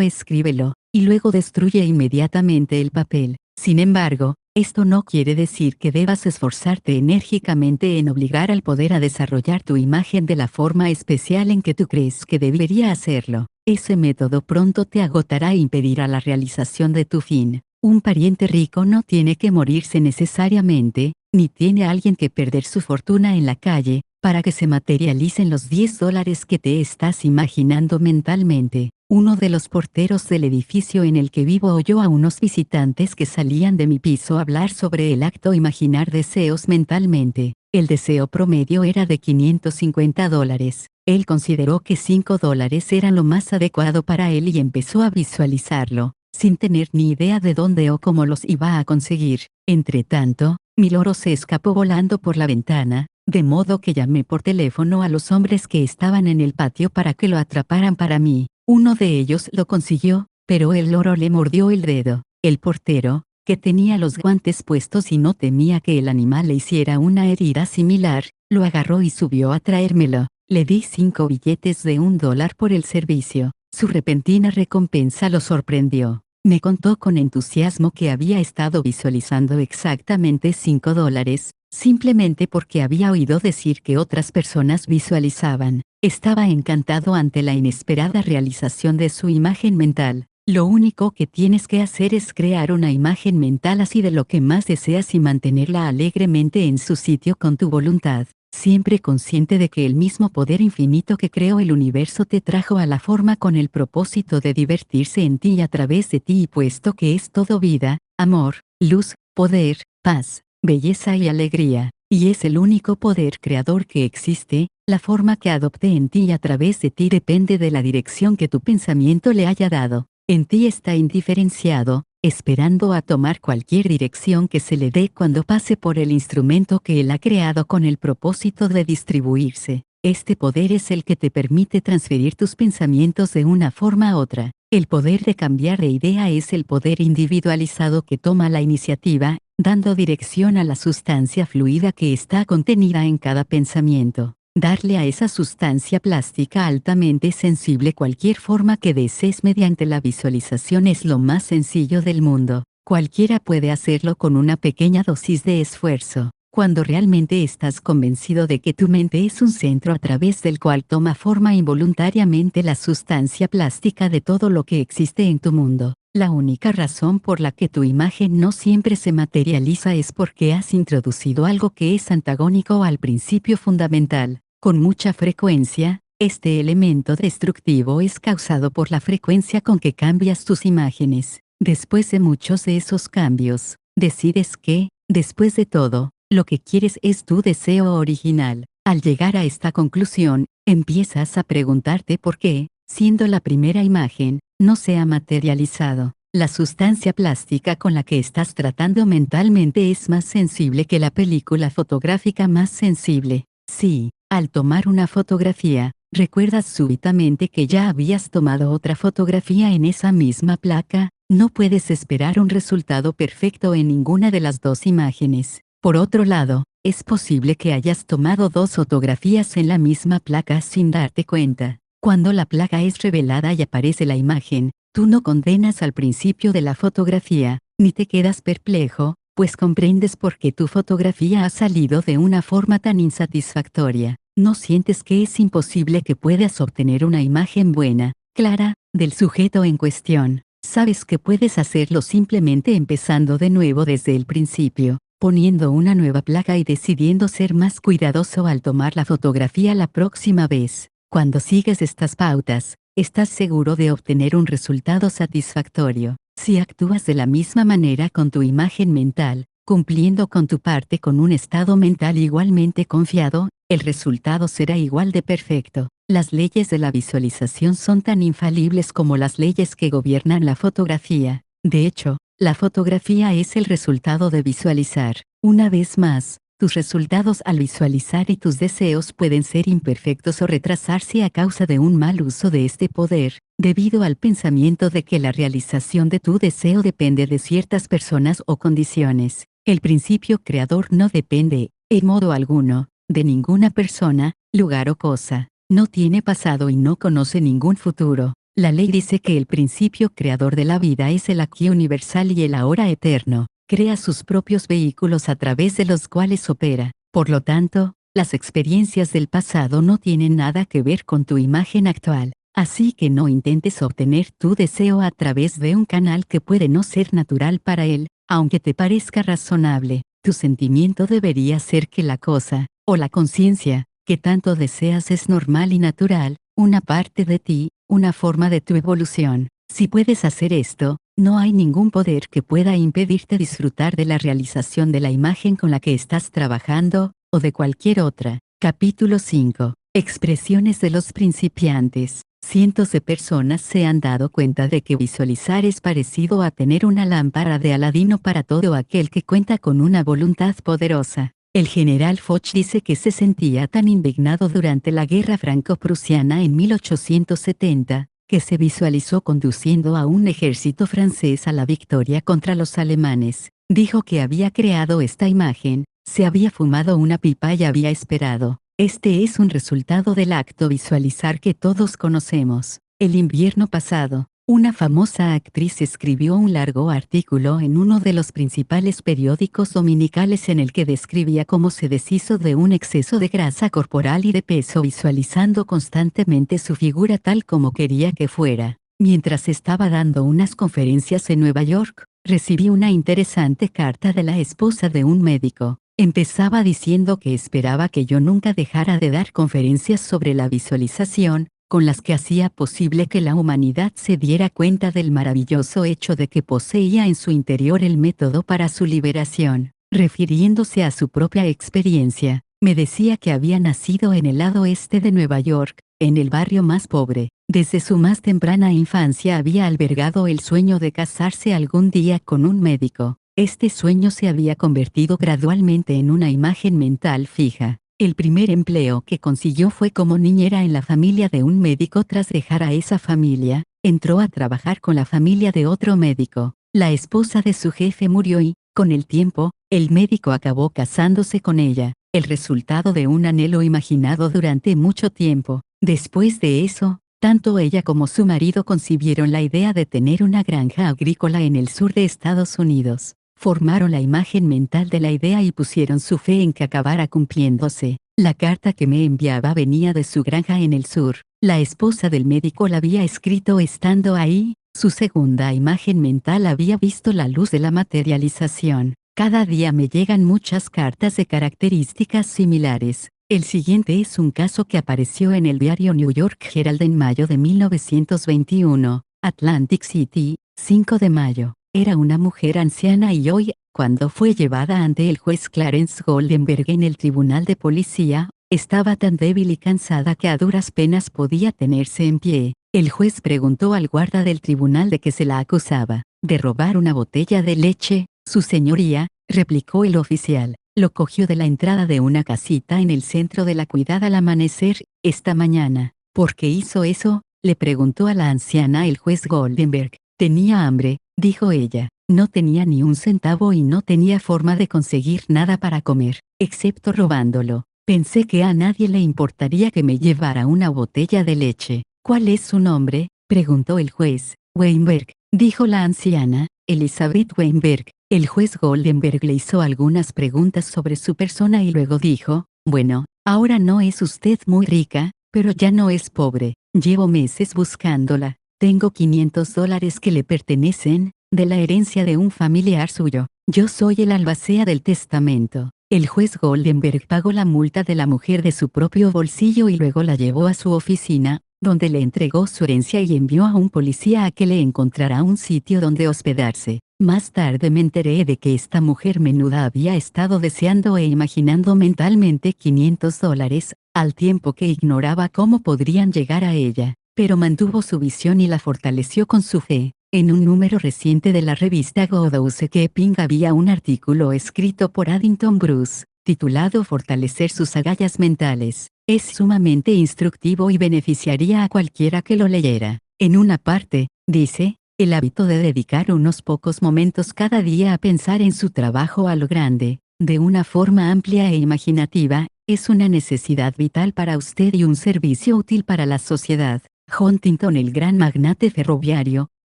escríbelo, y luego destruye inmediatamente el papel. Sin embargo, esto no quiere decir que debas esforzarte enérgicamente en obligar al poder a desarrollar tu imagen de la forma especial en que tú crees que debería hacerlo. Ese método pronto te agotará e impedirá la realización de tu fin. Un pariente rico no tiene que morirse necesariamente, ni tiene alguien que perder su fortuna en la calle, para que se materialicen los $10 que te estás imaginando mentalmente. Uno de los porteros del edificio en el que vivo oyó a unos visitantes que salían de mi piso hablar sobre el acto imaginar deseos mentalmente. El deseo promedio era de $550. Él consideró que $5 era lo más adecuado para él y empezó a visualizarlo, sin tener ni idea de dónde o cómo los iba a conseguir. Entretanto, mi loro se escapó volando por la ventana, de modo que llamé por teléfono a los hombres que estaban en el patio para que lo atraparan para mí. Uno de ellos lo consiguió, pero el loro le mordió el dedo. El portero, que tenía los guantes puestos y no temía que el animal le hiciera una herida similar, lo agarró y subió a traérmelo. Le di 5 billetes de $1 por el servicio. Su repentina recompensa lo sorprendió. Me contó con entusiasmo que había estado visualizando exactamente $5, simplemente porque había oído decir que otras personas visualizaban. Estaba encantado ante la inesperada realización de su imagen mental. Lo único que tienes que hacer es crear una imagen mental así de lo que más deseas y mantenerla alegremente en su sitio con tu voluntad, siempre consciente de que el mismo poder infinito que creó el universo te trajo a la forma con el propósito de divertirse en ti y a través de ti, y puesto que es todo vida, amor, luz, poder, paz, belleza y alegría, y es el único poder creador que existe, la forma que adopte en ti y a través de ti depende de la dirección que tu pensamiento le haya dado. En ti está indiferenciado, esperando a tomar cualquier dirección que se le dé cuando pase por el instrumento que él ha creado con el propósito de distribuirse. Este poder es el que te permite transferir tus pensamientos de una forma a otra. El poder de cambiar de idea es el poder individualizado que toma la iniciativa, dando dirección a la sustancia fluida que está contenida en cada pensamiento. Darle a esa sustancia plástica altamente sensible cualquier forma que desees mediante la visualización es lo más sencillo del mundo. Cualquiera puede hacerlo con una pequeña dosis de esfuerzo. Cuando realmente estás convencido de que tu mente es un centro a través del cual toma forma involuntariamente la sustancia plástica de todo lo que existe en tu mundo. La única razón por la que tu imagen no siempre se materializa es porque has introducido algo que es antagónico al principio fundamental. Con mucha frecuencia, este elemento destructivo es causado por la frecuencia con que cambias tus imágenes. Después de muchos de esos cambios, decides que, después de todo, lo que quieres es tu deseo original. Al llegar a esta conclusión, empiezas a preguntarte por qué, siendo la primera imagen, no se ha materializado. La sustancia plástica con la que estás tratando mentalmente es más sensible que la película fotográfica más sensible. Sí, al tomar una fotografía, recuerdas súbitamente que ya habías tomado otra fotografía en esa misma placa. No puedes esperar un resultado perfecto en ninguna de las dos imágenes. Por otro lado, es posible que hayas tomado dos fotografías en la misma placa sin darte cuenta. Cuando la placa es revelada y aparece la imagen, tú no condenas al principio de la fotografía, ni te quedas perplejo, pues comprendes por qué tu fotografía ha salido de una forma tan insatisfactoria. No sientes que es imposible que puedas obtener una imagen buena, clara, del sujeto en cuestión. Sabes que puedes hacerlo simplemente empezando de nuevo desde el principio, poniendo una nueva placa y decidiendo ser más cuidadoso al tomar la fotografía la próxima vez. Cuando sigues estas pautas, estás seguro de obtener un resultado satisfactorio. Si actúas de la misma manera con tu imagen mental, cumpliendo con tu parte con un estado mental igualmente confiado, el resultado será igual de perfecto. Las leyes de la visualización son tan infalibles como las leyes que gobiernan la fotografía. De hecho, La fotografía es el resultado de visualizar. Una vez más, tus resultados al visualizar y tus deseos pueden ser imperfectos o retrasarse a causa de un mal uso de este poder, debido al pensamiento de que la realización de tu deseo depende de ciertas personas o condiciones. El principio creador no depende, en modo alguno, de ninguna persona, lugar o cosa. No tiene pasado y no conoce ningún futuro. La ley dice que el principio creador de la vida es el aquí universal y el ahora eterno. Crea sus propios vehículos a través de los cuales opera. Por lo tanto, las experiencias del pasado no tienen nada que ver con tu imagen actual. Así que no intentes obtener tu deseo a través de un canal que puede no ser natural para él, aunque te parezca razonable. Tu sentimiento debería ser que la cosa, o la conciencia, que tanto deseas es normal y natural, una parte de ti, una forma de tu evolución. Si puedes hacer esto, no hay ningún poder que pueda impedirte disfrutar de la realización de la imagen con la que estás trabajando, o de cualquier otra. Capítulo 5. Expresiones de los principiantes. Cientos de personas se han dado cuenta de que visualizar es parecido a tener una lámpara de Aladino para todo aquel que cuenta con una voluntad poderosa. El general Foch dice que se sentía tan indignado durante la guerra franco-prusiana en 1870, que se visualizó conduciendo a un ejército francés a la victoria contra los alemanes. Dijo que había creado esta imagen, se había fumado una pipa y había esperado. Este es un resultado del acto visualizar que todos conocemos. El invierno pasado, una famosa actriz escribió un largo artículo en uno de los principales periódicos dominicales en el que describía cómo se deshizo de un exceso de grasa corporal y de peso visualizando constantemente su figura tal como quería que fuera. Mientras estaba dando unas conferencias en Nueva York, recibí una interesante carta de la esposa de un médico. Empezaba diciendo que esperaba que yo nunca dejara de dar conferencias sobre la visualización, con las que hacía posible que la humanidad se diera cuenta del maravilloso hecho de que poseía en su interior el método para su liberación. Refiriéndose a su propia experiencia, me decía que había nacido en el lado este de Nueva York, en el barrio más pobre. Desde su más temprana infancia había albergado el sueño de casarse algún día con un médico. Este sueño se había convertido gradualmente en una imagen mental fija. El primer empleo que consiguió fue como niñera en la familia de un médico. Tras dejar a esa familia, entró a trabajar con la familia de otro médico. La esposa de su jefe murió y, con el tiempo, el médico acabó casándose con ella, el resultado de un anhelo imaginado durante mucho tiempo. Después de eso, tanto ella como su marido concibieron la idea de tener una granja agrícola en el sur de Estados Unidos. Formaron la imagen mental de la idea y pusieron su fe en que acabara cumpliéndose. La carta que me enviaba venía de su granja en el sur. La esposa del médico la había escrito estando ahí. Su segunda imagen mental había visto la luz de la materialización. Cada día me llegan muchas cartas de características similares. El siguiente es un caso que apareció en el diario New York Herald en mayo de 1921, Atlantic City, 5 de mayo. Era una mujer anciana y hoy, cuando fue llevada ante el juez Clarence Goldenberg en el tribunal de policía, estaba tan débil y cansada que a duras penas podía tenerse en pie. El juez preguntó al guarda del tribunal de qué se la acusaba. De robar una botella de leche, su señoría, replicó el oficial. Lo cogió de la entrada de una casita en el centro de la ciudad al amanecer, esta mañana. ¿Por qué hizo eso?, le preguntó a la anciana el juez Goldenberg. Tenía hambre, dijo ella. No tenía ni un centavo y no tenía forma de conseguir nada para comer, excepto robándolo. Pensé que a nadie le importaría que me llevara una botella de leche. ¿Cuál es su nombre?, preguntó el juez. Weinberg, dijo la anciana, Elizabeth Weinberg. El juez Goldenberg le hizo algunas preguntas sobre su persona y luego dijo, bueno, ahora no es usted muy rica, pero ya no es pobre. Llevo meses buscándola. Tengo $500 que le pertenecen, de la herencia de un familiar suyo. Yo soy el albacea del testamento. El juez Goldenberg pagó la multa de la mujer de su propio bolsillo y luego la llevó a su oficina, donde le entregó su herencia y envió a un policía a que le encontrara un sitio donde hospedarse. Más tarde me enteré de que esta mujer menuda había estado deseando e imaginando mentalmente $500, al tiempo que ignoraba cómo podrían llegar a ella, pero mantuvo su visión y la fortaleció con su fe. En un número reciente de la revista Good Housekeeping había un artículo escrito por Addington Bruce, titulado Fortalecer sus agallas mentales. Es sumamente instructivo y beneficiaría a cualquiera que lo leyera. En una parte, dice, el hábito de dedicar unos pocos momentos cada día a pensar en su trabajo a lo grande, de una forma amplia e imaginativa, es una necesidad vital para usted y un servicio útil para la sociedad. Huntington, el gran magnate ferroviario,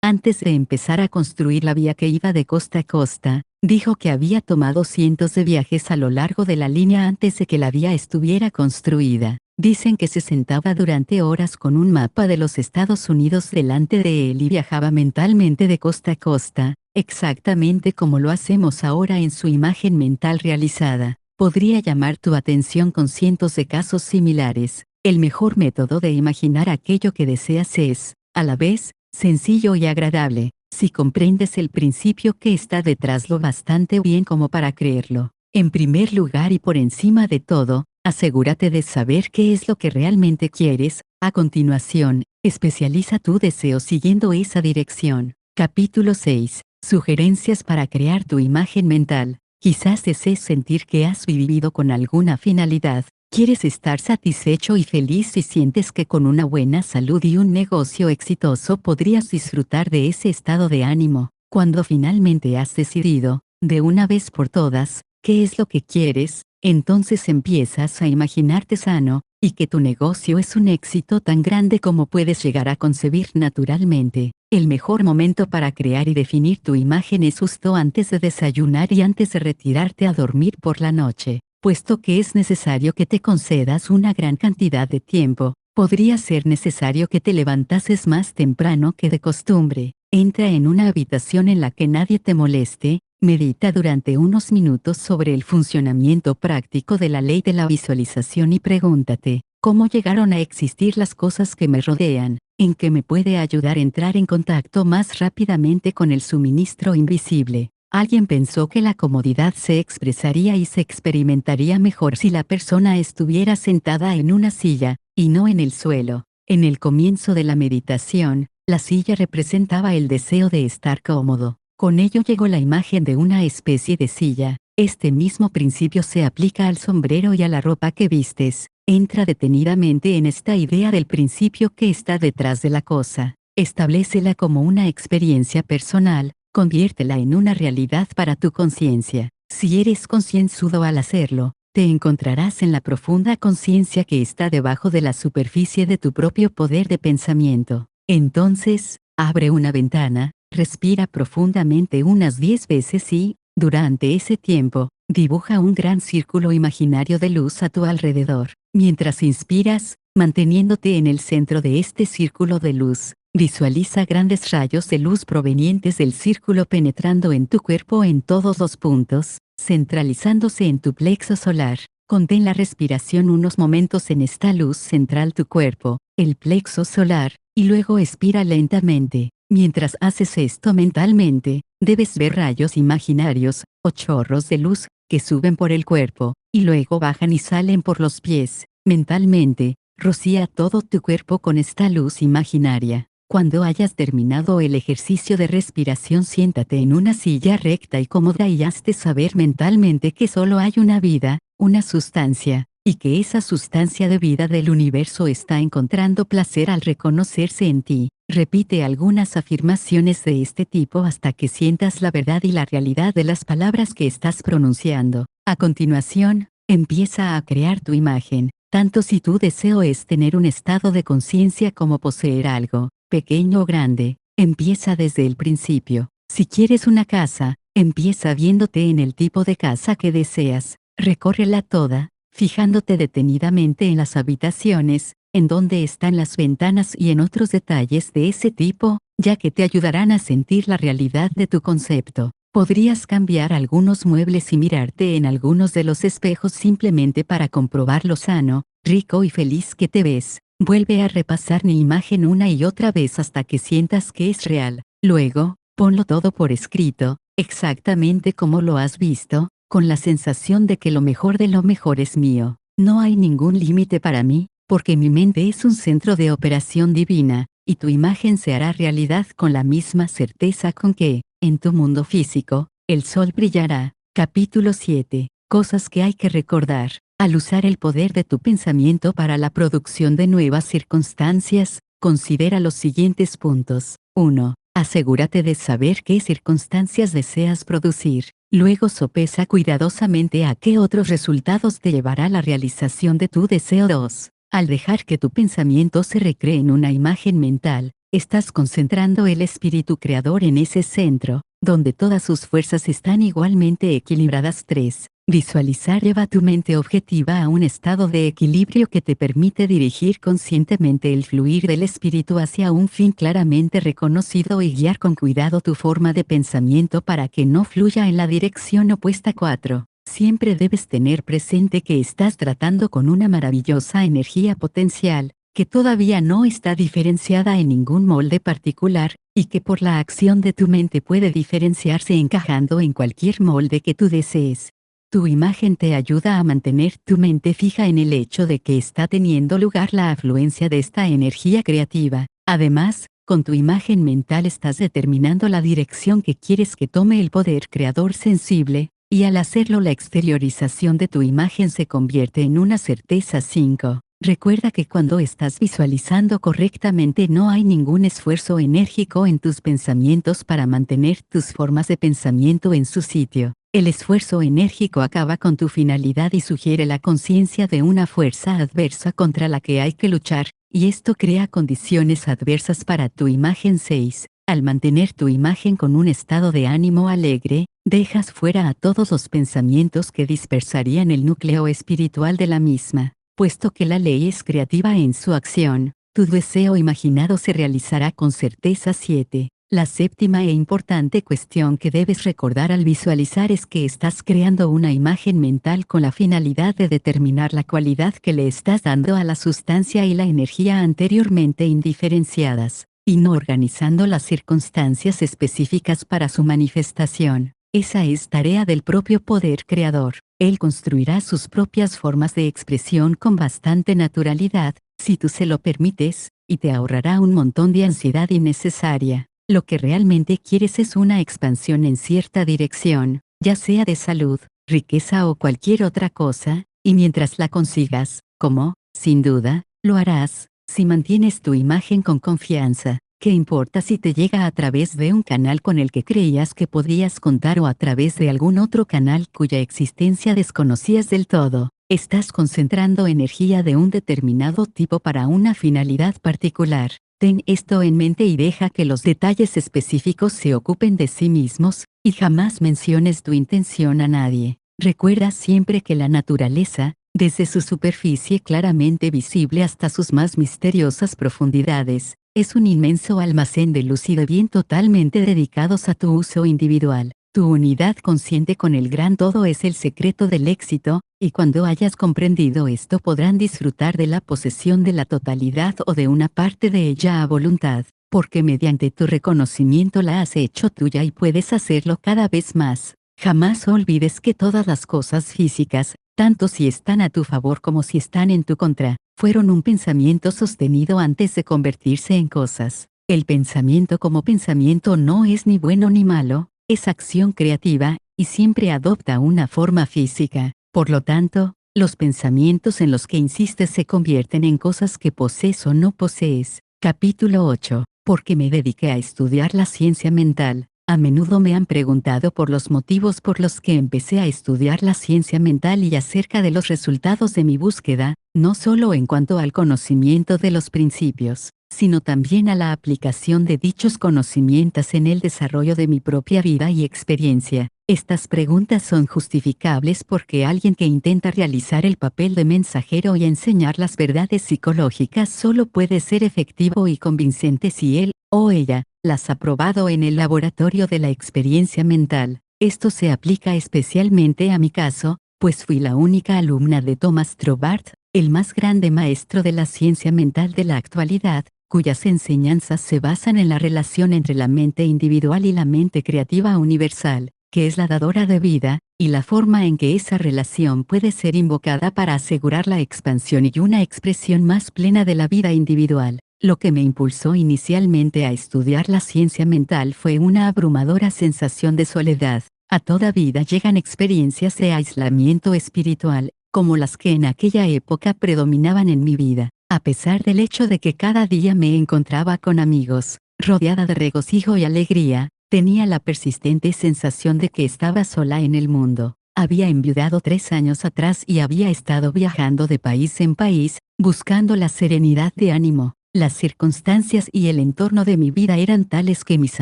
antes de empezar a construir la vía que iba de costa a costa, dijo que había tomado cientos de viajes a lo largo de la línea antes de que la vía estuviera construida. Dicen que se sentaba durante horas con un mapa de los Estados Unidos delante de él y viajaba mentalmente de costa a costa, exactamente como lo hacemos ahora en su imagen mental realizada. Podría llamar tu atención con cientos de casos similares. El mejor método de imaginar aquello que deseas es, a la vez, sencillo y agradable, si comprendes el principio que está detrás lo bastante bien como para creerlo. En primer lugar y por encima de todo, asegúrate de saber qué es lo que realmente quieres. A continuación, especializa tu deseo siguiendo esa dirección. Capítulo 6. Sugerencias para crear tu imagen mental. Quizás desees sentir que has vivido con alguna finalidad. Quieres estar satisfecho y feliz y sientes que con una buena salud y un negocio exitoso podrías disfrutar de ese estado de ánimo. Cuando finalmente has decidido, de una vez por todas, qué es lo que quieres, entonces empiezas a imaginarte sano, y que tu negocio es un éxito tan grande como puedes llegar a concebir naturalmente. El mejor momento para crear y definir tu imagen es justo antes de desayunar y antes de retirarte a dormir por la noche. Puesto que es necesario que te concedas una gran cantidad de tiempo, podría ser necesario que te levantases más temprano que de costumbre. Entra en una habitación en la que nadie te moleste, medita durante unos minutos sobre el funcionamiento práctico de la ley de la visualización y pregúntate, ¿cómo llegaron a existir las cosas que me rodean? ¿En qué me puede ayudar a entrar en contacto más rápidamente con el suministro invisible? Alguien pensó que la comodidad se expresaría y se experimentaría mejor si la persona estuviera sentada en una silla, y no en el suelo. En el comienzo de la meditación, la silla representaba el deseo de estar cómodo. Con ello llegó la imagen de una especie de silla. Este mismo principio se aplica al sombrero y a la ropa que vistes. Entra detenidamente en esta idea del principio que está detrás de la cosa. Establécela como una experiencia personal. Conviértela en una realidad para tu conciencia. Si eres concienzudo al hacerlo, te encontrarás en la profunda conciencia que está debajo de la superficie de tu propio poder de pensamiento. Entonces, abre una ventana, respira profundamente unas 10 veces y, durante ese tiempo, dibuja un gran círculo imaginario de luz a tu alrededor. Mientras inspiras, manteniéndote en el centro de este círculo de luz, visualiza grandes rayos de luz provenientes del círculo penetrando en tu cuerpo en todos los puntos, centralizándose en tu plexo solar. Contén la respiración unos momentos en esta luz central tu cuerpo, el plexo solar, y luego expira lentamente. Mientras haces esto mentalmente, debes ver rayos imaginarios, o chorros de luz, que suben por el cuerpo, y luego bajan y salen por los pies. Mentalmente, rocía todo tu cuerpo con esta luz imaginaria. Cuando hayas terminado el ejercicio de respiración, siéntate en una silla recta y cómoda y hazte saber mentalmente que solo hay una vida, una sustancia, y que esa sustancia de vida del universo está encontrando placer al reconocerse en ti. Repite algunas afirmaciones de este tipo hasta que sientas la verdad y la realidad de las palabras que estás pronunciando. A continuación, empieza a crear tu imagen, tanto si tu deseo es tener un estado de conciencia como poseer algo. Pequeño o grande, empieza desde el principio. Si quieres una casa, empieza viéndote en el tipo de casa que deseas. Recórrela toda, fijándote detenidamente en las habitaciones, en dónde están las ventanas y en otros detalles de ese tipo, ya que te ayudarán a sentir la realidad de tu concepto. Podrías cambiar algunos muebles y mirarte en algunos de los espejos simplemente para comprobar lo sano, rico y feliz que te ves. Vuelve a repasar mi imagen una y otra vez hasta que sientas que es real. Luego, ponlo todo por escrito, exactamente como lo has visto, con la sensación de que lo mejor de lo mejor es mío. No hay ningún límite para mí, porque mi mente es un centro de operación divina, y tu imagen se hará realidad con la misma certeza con que, en tu mundo físico, el sol brillará. Capítulo 7. Cosas que hay que recordar. Al usar el poder de tu pensamiento para la producción de nuevas circunstancias, considera los siguientes puntos. 1. Asegúrate de saber qué circunstancias deseas producir. Luego sopesa cuidadosamente a qué otros resultados te llevará la realización de tu deseo. 2. Al dejar que tu pensamiento se recree en una imagen mental, estás concentrando el espíritu creador en ese centro, donde todas sus fuerzas están igualmente equilibradas. 3. Visualizar lleva tu mente objetiva a un estado de equilibrio que te permite dirigir conscientemente el fluir del espíritu hacia un fin claramente reconocido y guiar con cuidado tu forma de pensamiento para que no fluya en la dirección opuesta. 4. Siempre debes tener presente que estás tratando con una maravillosa energía potencial, que todavía no está diferenciada en ningún molde particular, y que por la acción de tu mente puede diferenciarse encajando en cualquier molde que tú desees. Tu imagen te ayuda a mantener tu mente fija en el hecho de que está teniendo lugar la afluencia de esta energía creativa. Además, con tu imagen mental estás determinando la dirección que quieres que tome el poder creador sensible, y al hacerlo la exteriorización de tu imagen se convierte en una certeza. 5. Recuerda que cuando estás visualizando correctamente no hay ningún esfuerzo enérgico en tus pensamientos para mantener tus formas de pensamiento en su sitio. El esfuerzo enérgico acaba con tu finalidad y sugiere la conciencia de una fuerza adversa contra la que hay que luchar, y esto crea condiciones adversas para tu imagen. 6. Al mantener tu imagen con un estado de ánimo alegre, dejas fuera a todos los pensamientos que dispersarían el núcleo espiritual de la misma. Puesto que la ley es creativa en su acción, tu deseo imaginado se realizará con certeza. 7. La séptima e importante cuestión que debes recordar al visualizar es que estás creando una imagen mental con la finalidad de determinar la cualidad que le estás dando a la sustancia y la energía anteriormente indiferenciadas, y no organizando las circunstancias específicas para su manifestación. Esa es tarea del propio poder creador. Él construirá sus propias formas de expresión con bastante naturalidad, si tú se lo permites, y te ahorrará un montón de ansiedad innecesaria. Lo que realmente quieres es una expansión en cierta dirección, ya sea de salud, riqueza o cualquier otra cosa, y mientras la consigas, como, sin duda, lo harás, si mantienes tu imagen con confianza. ¿Qué importa si te llega a través de un canal con el que creías que podías contar o a través de algún otro canal cuya existencia desconocías del todo? Estás concentrando energía de un determinado tipo para una finalidad particular. Ten esto en mente y deja que los detalles específicos se ocupen de sí mismos, y jamás menciones tu intención a nadie. Recuerda siempre que la naturaleza, desde su superficie claramente visible hasta sus más misteriosas profundidades, es un inmenso almacén de luz y de bien totalmente dedicados a tu uso individual. Tu unidad consciente con el gran todo es el secreto del éxito, y cuando hayas comprendido esto podrán disfrutar de la posesión de la totalidad o de una parte de ella a voluntad, porque mediante tu reconocimiento la has hecho tuya y puedes hacerlo cada vez más. Jamás olvides que todas las cosas físicas, tanto si están a tu favor como si están en tu contra, fueron un pensamiento sostenido antes de convertirse en cosas. El pensamiento como pensamiento no es ni bueno ni malo, es acción creativa, y siempre adopta una forma física. Por lo tanto, los pensamientos en los que insistes se convierten en cosas que posees o no posees. Capítulo 8. Porque me dediqué a estudiar la ciencia mental. A menudo me han preguntado por los motivos por los que empecé a estudiar la ciencia mental y acerca de los resultados de mi búsqueda, no solo en cuanto al conocimiento de los principios, sino también a la aplicación de dichos conocimientos en el desarrollo de mi propia vida y experiencia. Estas preguntas son justificables porque alguien que intenta realizar el papel de mensajero y enseñar las verdades psicológicas solo puede ser efectivo y convincente si él, o ella, las ha probado en el laboratorio de la experiencia mental. Esto se aplica especialmente a mi caso, pues fui la única alumna de Thomas Trobart, el más grande maestro de la ciencia mental de la actualidad, cuyas enseñanzas se basan en la relación entre la mente individual y la mente creativa universal, que es la dadora de vida, y la forma en que esa relación puede ser invocada para asegurar la expansión y una expresión más plena de la vida individual. Lo que me impulsó inicialmente a estudiar la ciencia mental fue una abrumadora sensación de soledad. A toda vida llegan experiencias de aislamiento espiritual, como las que en aquella época predominaban en mi vida. A pesar del hecho de que cada día me encontraba con amigos, rodeada de regocijo y alegría, tenía la persistente sensación de que estaba sola en el mundo. Había enviudado 3 años atrás y había estado viajando de país en país, buscando la serenidad de ánimo. Las circunstancias y el entorno de mi vida eran tales que mis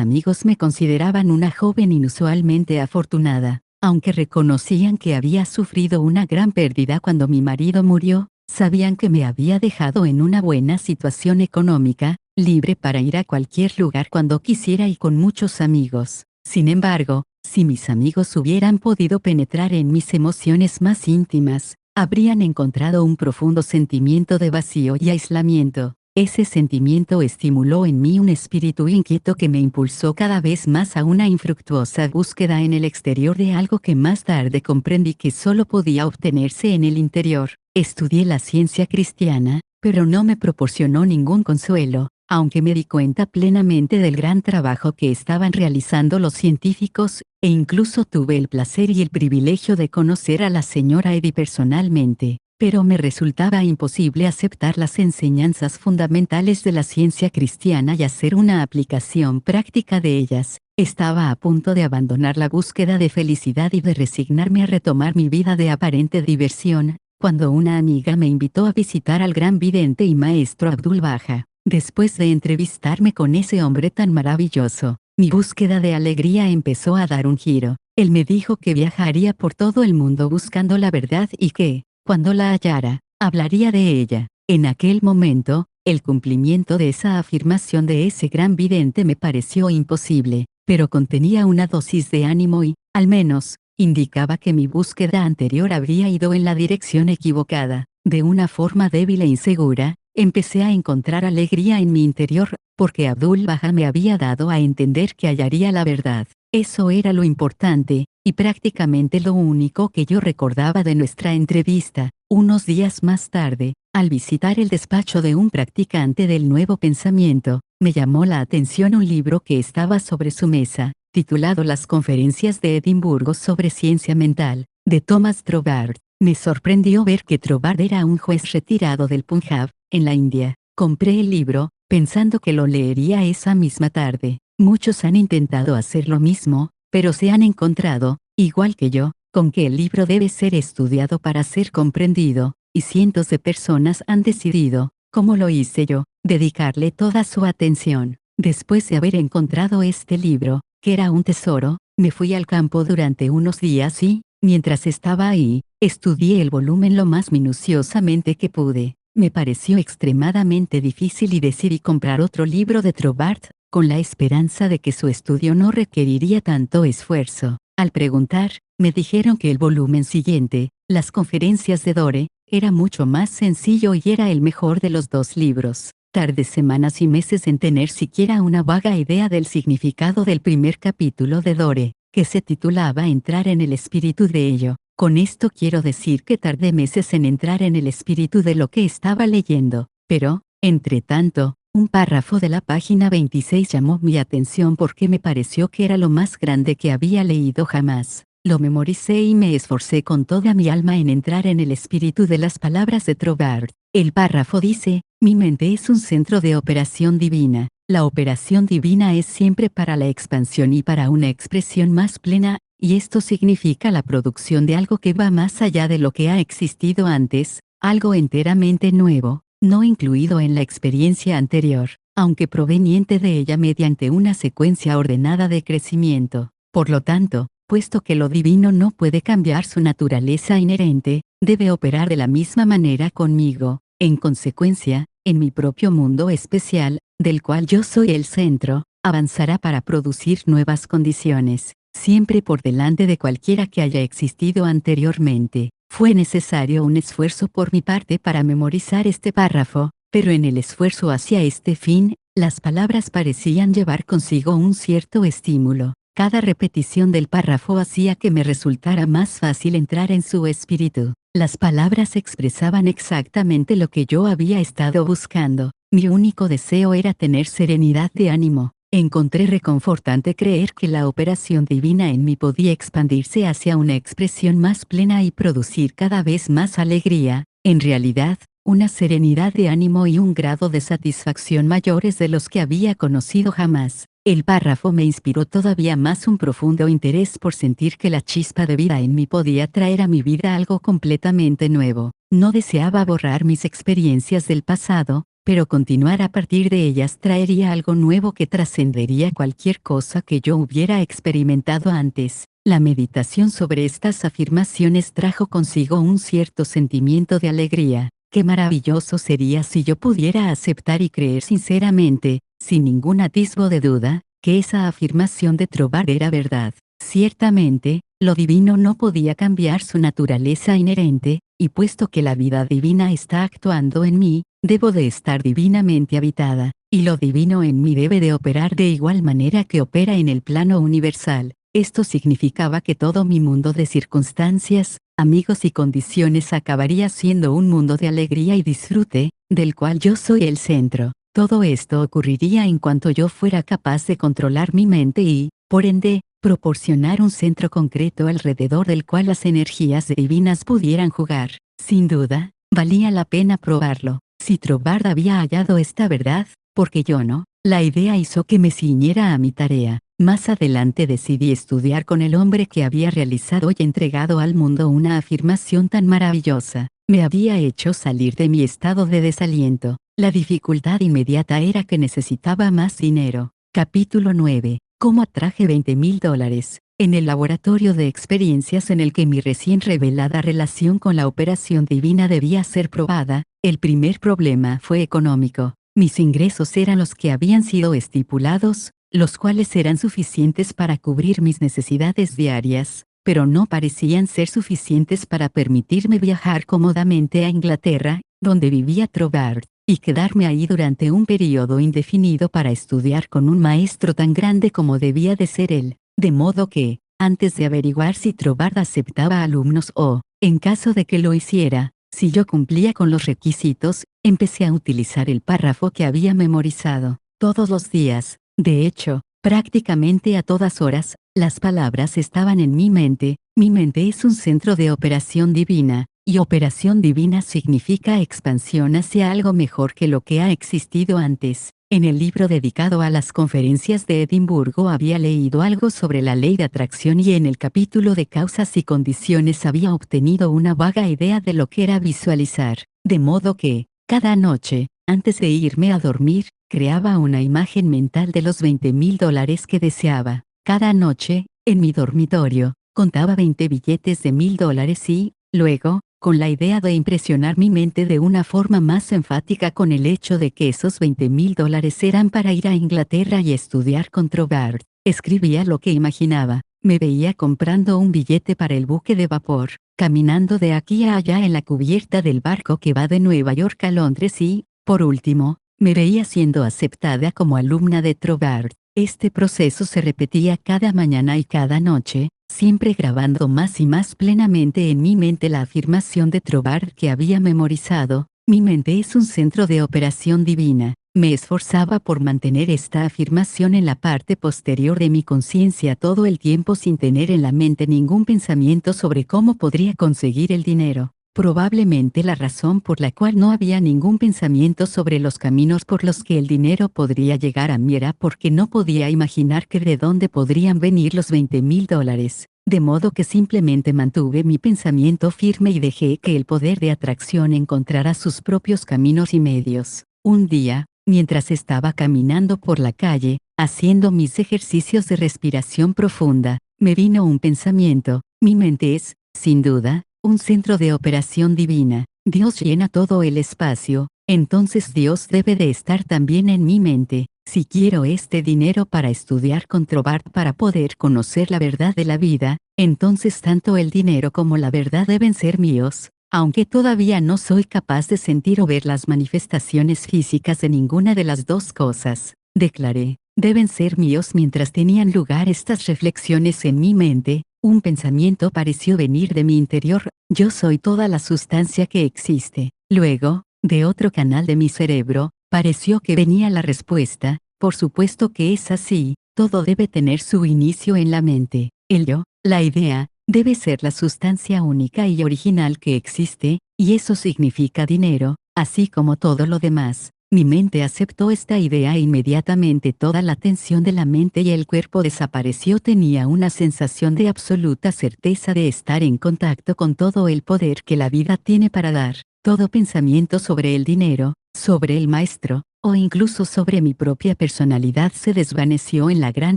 amigos me consideraban una joven inusualmente afortunada. Aunque reconocían que había sufrido una gran pérdida cuando mi marido murió, sabían que me había dejado en una buena situación económica, libre para ir a cualquier lugar cuando quisiera y con muchos amigos. Sin embargo, si mis amigos hubieran podido penetrar en mis emociones más íntimas, habrían encontrado un profundo sentimiento de vacío y aislamiento. Ese sentimiento estimuló en mí un espíritu inquieto que me impulsó cada vez más a una infructuosa búsqueda en el exterior de algo que más tarde comprendí que solo podía obtenerse en el interior. Estudié la ciencia cristiana, pero no me proporcionó ningún consuelo, aunque me di cuenta plenamente del gran trabajo que estaban realizando los científicos, e incluso tuve el placer y el privilegio de conocer a la señora Eddy personalmente. Pero me resultaba imposible aceptar las enseñanzas fundamentales de la ciencia cristiana y hacer una aplicación práctica de ellas. Estaba a punto de abandonar la búsqueda de felicidad y de resignarme a retomar mi vida de aparente diversión, cuando una amiga me invitó a visitar al gran vidente y maestro Abdul Baha. Después de entrevistarme con ese hombre tan maravilloso, mi búsqueda de alegría empezó a dar un giro. Él me dijo que viajaría por todo el mundo buscando la verdad y que, cuando la hallara, hablaría de ella. En aquel momento, el cumplimiento de esa afirmación de ese gran vidente me pareció imposible, pero contenía una dosis de ánimo y, al menos, indicaba que mi búsqueda anterior habría ido en la dirección equivocada. De una forma débil e insegura, empecé a encontrar alegría en mi interior, porque Abdul Baha me había dado a entender que hallaría la verdad. Eso era lo importante, y prácticamente lo único que yo recordaba de nuestra entrevista. Unos días más tarde, al visitar el despacho de un practicante del nuevo pensamiento, me llamó la atención un libro que estaba sobre su mesa, titulado Las conferencias de Edimburgo sobre ciencia mental, de Thomas Trobard. Me sorprendió ver que Trobard era un juez retirado del Punjab, en la India. Compré el libro, pensando que lo leería esa misma tarde. Muchos han intentado hacer lo mismo, pero se han encontrado, igual que yo, con que el libro debe ser estudiado para ser comprendido, y cientos de personas han decidido, como lo hice yo, dedicarle toda su atención. Después de haber encontrado este libro, que era un tesoro, me fui al campo durante unos días y, mientras estaba ahí, estudié el volumen lo más minuciosamente que pude. Me pareció extremadamente difícil y decidí comprar otro libro de Trobard, con la esperanza de que su estudio no requeriría tanto esfuerzo. Al preguntar, me dijeron que el volumen siguiente, Las conferencias de Dore, era mucho más sencillo y era el mejor de los dos libros. Tardé semanas y meses en tener siquiera una vaga idea del significado del primer capítulo de Dore, que se titulaba Entrar en el espíritu de ello. Con esto quiero decir que tardé meses en entrar en el espíritu de lo que estaba leyendo, pero, entre tanto, un párrafo de la página 26 llamó mi atención porque me pareció que era lo más grande que había leído jamás. Lo memoricé y me esforcé con toda mi alma en entrar en el espíritu de las palabras de Trobard. El párrafo dice, mi mente es un centro de operación divina. La operación divina es siempre para la expansión y para una expresión más plena, y esto significa la producción de algo que va más allá de lo que ha existido antes, algo enteramente nuevo, no incluido en la experiencia anterior, aunque proveniente de ella mediante una secuencia ordenada de crecimiento. Por lo tanto, puesto que lo divino no puede cambiar su naturaleza inherente, debe operar de la misma manera conmigo. En consecuencia, en mi propio mundo especial, del cual yo soy el centro, avanzará para producir nuevas condiciones, siempre por delante de cualquiera que haya existido anteriormente. Fue necesario un esfuerzo por mi parte para memorizar este párrafo, pero en el esfuerzo hacia este fin, las palabras parecían llevar consigo un cierto estímulo. Cada repetición del párrafo hacía que me resultara más fácil entrar en su espíritu. Las palabras expresaban exactamente lo que yo había estado buscando. Mi único deseo era tener serenidad de ánimo. Encontré reconfortante creer que la operación divina en mí podía expandirse hacia una expresión más plena y producir cada vez más alegría, en realidad, una serenidad de ánimo y un grado de satisfacción mayores de los que había conocido jamás. El párrafo me inspiró todavía más un profundo interés por sentir que la chispa de vida en mí podía traer a mi vida algo completamente nuevo. No deseaba borrar mis experiencias del pasado, pero continuar a partir de ellas traería algo nuevo que trascendería cualquier cosa que yo hubiera experimentado antes. La meditación sobre estas afirmaciones trajo consigo un cierto sentimiento de alegría. Qué maravilloso sería si yo pudiera aceptar y creer sinceramente, sin ningún atisbo de duda, que esa afirmación de Trobar era verdad. Ciertamente, lo divino no podía cambiar su naturaleza inherente, y puesto que la vida divina está actuando en mí, debo de estar divinamente habitada, y lo divino en mí debe de operar de igual manera que opera en el plano universal. Esto significaba que todo mi mundo de circunstancias, amigos y condiciones acabaría siendo un mundo de alegría y disfrute, del cual yo soy el centro. Todo esto ocurriría en cuanto yo fuera capaz de controlar mi mente y, por ende, proporcionar un centro concreto alrededor del cual las energías divinas pudieran jugar. Sin duda, valía la pena probarlo. Si Trobard había hallado esta verdad, porque yo no, la idea hizo que me ciñera a mi tarea. Más adelante decidí estudiar con el hombre que había realizado y entregado al mundo una afirmación tan maravillosa. Me había hecho salir de mi estado de desaliento. La dificultad inmediata era que necesitaba más dinero. Capítulo 9. ¿Cómo atraje $20,000? En el laboratorio de experiencias en el que mi recién revelada relación con la operación divina debía ser probada, el primer problema fue económico. Mis ingresos eran los que habían sido estipulados, los cuales eran suficientes para cubrir mis necesidades diarias, pero no parecían ser suficientes para permitirme viajar cómodamente a Inglaterra, donde vivía Trobard, y quedarme ahí durante un periodo indefinido para estudiar con un maestro tan grande como debía de ser él. De modo que, antes de averiguar si Trobard aceptaba alumnos o, en caso de que lo hiciera, si yo cumplía con los requisitos, empecé a utilizar el párrafo que había memorizado. Todos los días, de hecho, prácticamente a todas horas, las palabras estaban en mi mente. Mi mente es un centro de operación divina, y operación divina significa expansión hacia algo mejor que lo que ha existido antes. En el libro dedicado a las conferencias de Edimburgo había leído algo sobre la ley de atracción y en el capítulo de causas y condiciones había obtenido una vaga idea de lo que era visualizar. De modo que, cada noche, antes de irme a dormir, creaba una imagen mental de los $20,000 que deseaba. Cada noche, en mi dormitorio, contaba 20 billetes de $1,000 y, luego, con la idea de impresionar mi mente de una forma más enfática con el hecho de que esos $20,000 eran para ir a Inglaterra y estudiar con Trobard, escribía lo que imaginaba. Me veía comprando un billete para el buque de vapor, caminando de aquí a allá en la cubierta del barco que va de Nueva York a Londres y, por último, me veía siendo aceptada como alumna de Trobard. Este proceso se repetía cada mañana y cada noche, siempre grabando más y más plenamente en mi mente la afirmación de Trobard que había memorizado. Mi mente es un centro de operación divina. Me esforzaba por mantener esta afirmación en la parte posterior de mi conciencia todo el tiempo sin tener en la mente ningún pensamiento sobre cómo podría conseguir el dinero. Probablemente la razón por la cual no había ningún pensamiento sobre los caminos por los que el dinero podría llegar a mí era porque no podía imaginar que de dónde podrían venir los $20,000, de modo que simplemente mantuve mi pensamiento firme y dejé que el poder de atracción encontrara sus propios caminos y medios. Un día, mientras estaba caminando por la calle, haciendo mis ejercicios de respiración profunda, me vino un pensamiento: mi mente es, sin duda, un centro de operación divina. Dios llena todo el espacio, entonces Dios debe de estar también en mi mente. Si quiero este dinero para estudiar con Trobard para poder conocer la verdad de la vida, entonces tanto el dinero como la verdad deben ser míos. Aunque todavía no soy capaz de sentir o ver las manifestaciones físicas de ninguna de las dos cosas, declaré, deben ser míos. Mientras tenían lugar estas reflexiones en mi mente, un pensamiento pareció venir de mi interior: yo soy toda la sustancia que existe. Luego, de otro canal de mi cerebro, Pareció que venía la respuesta: por supuesto que es así, todo debe tener su inicio en la mente. El yo, la idea, debe ser la sustancia única y original que existe, y eso significa dinero, así como todo lo demás. Mi mente aceptó esta idea e inmediatamente toda la tensión de la mente y el cuerpo desapareció. Tenía una sensación de absoluta certeza de estar en contacto con todo el poder que la vida tiene para dar. Todo pensamiento sobre el dinero, sobre el maestro, o incluso sobre mi propia personalidad se desvaneció en la gran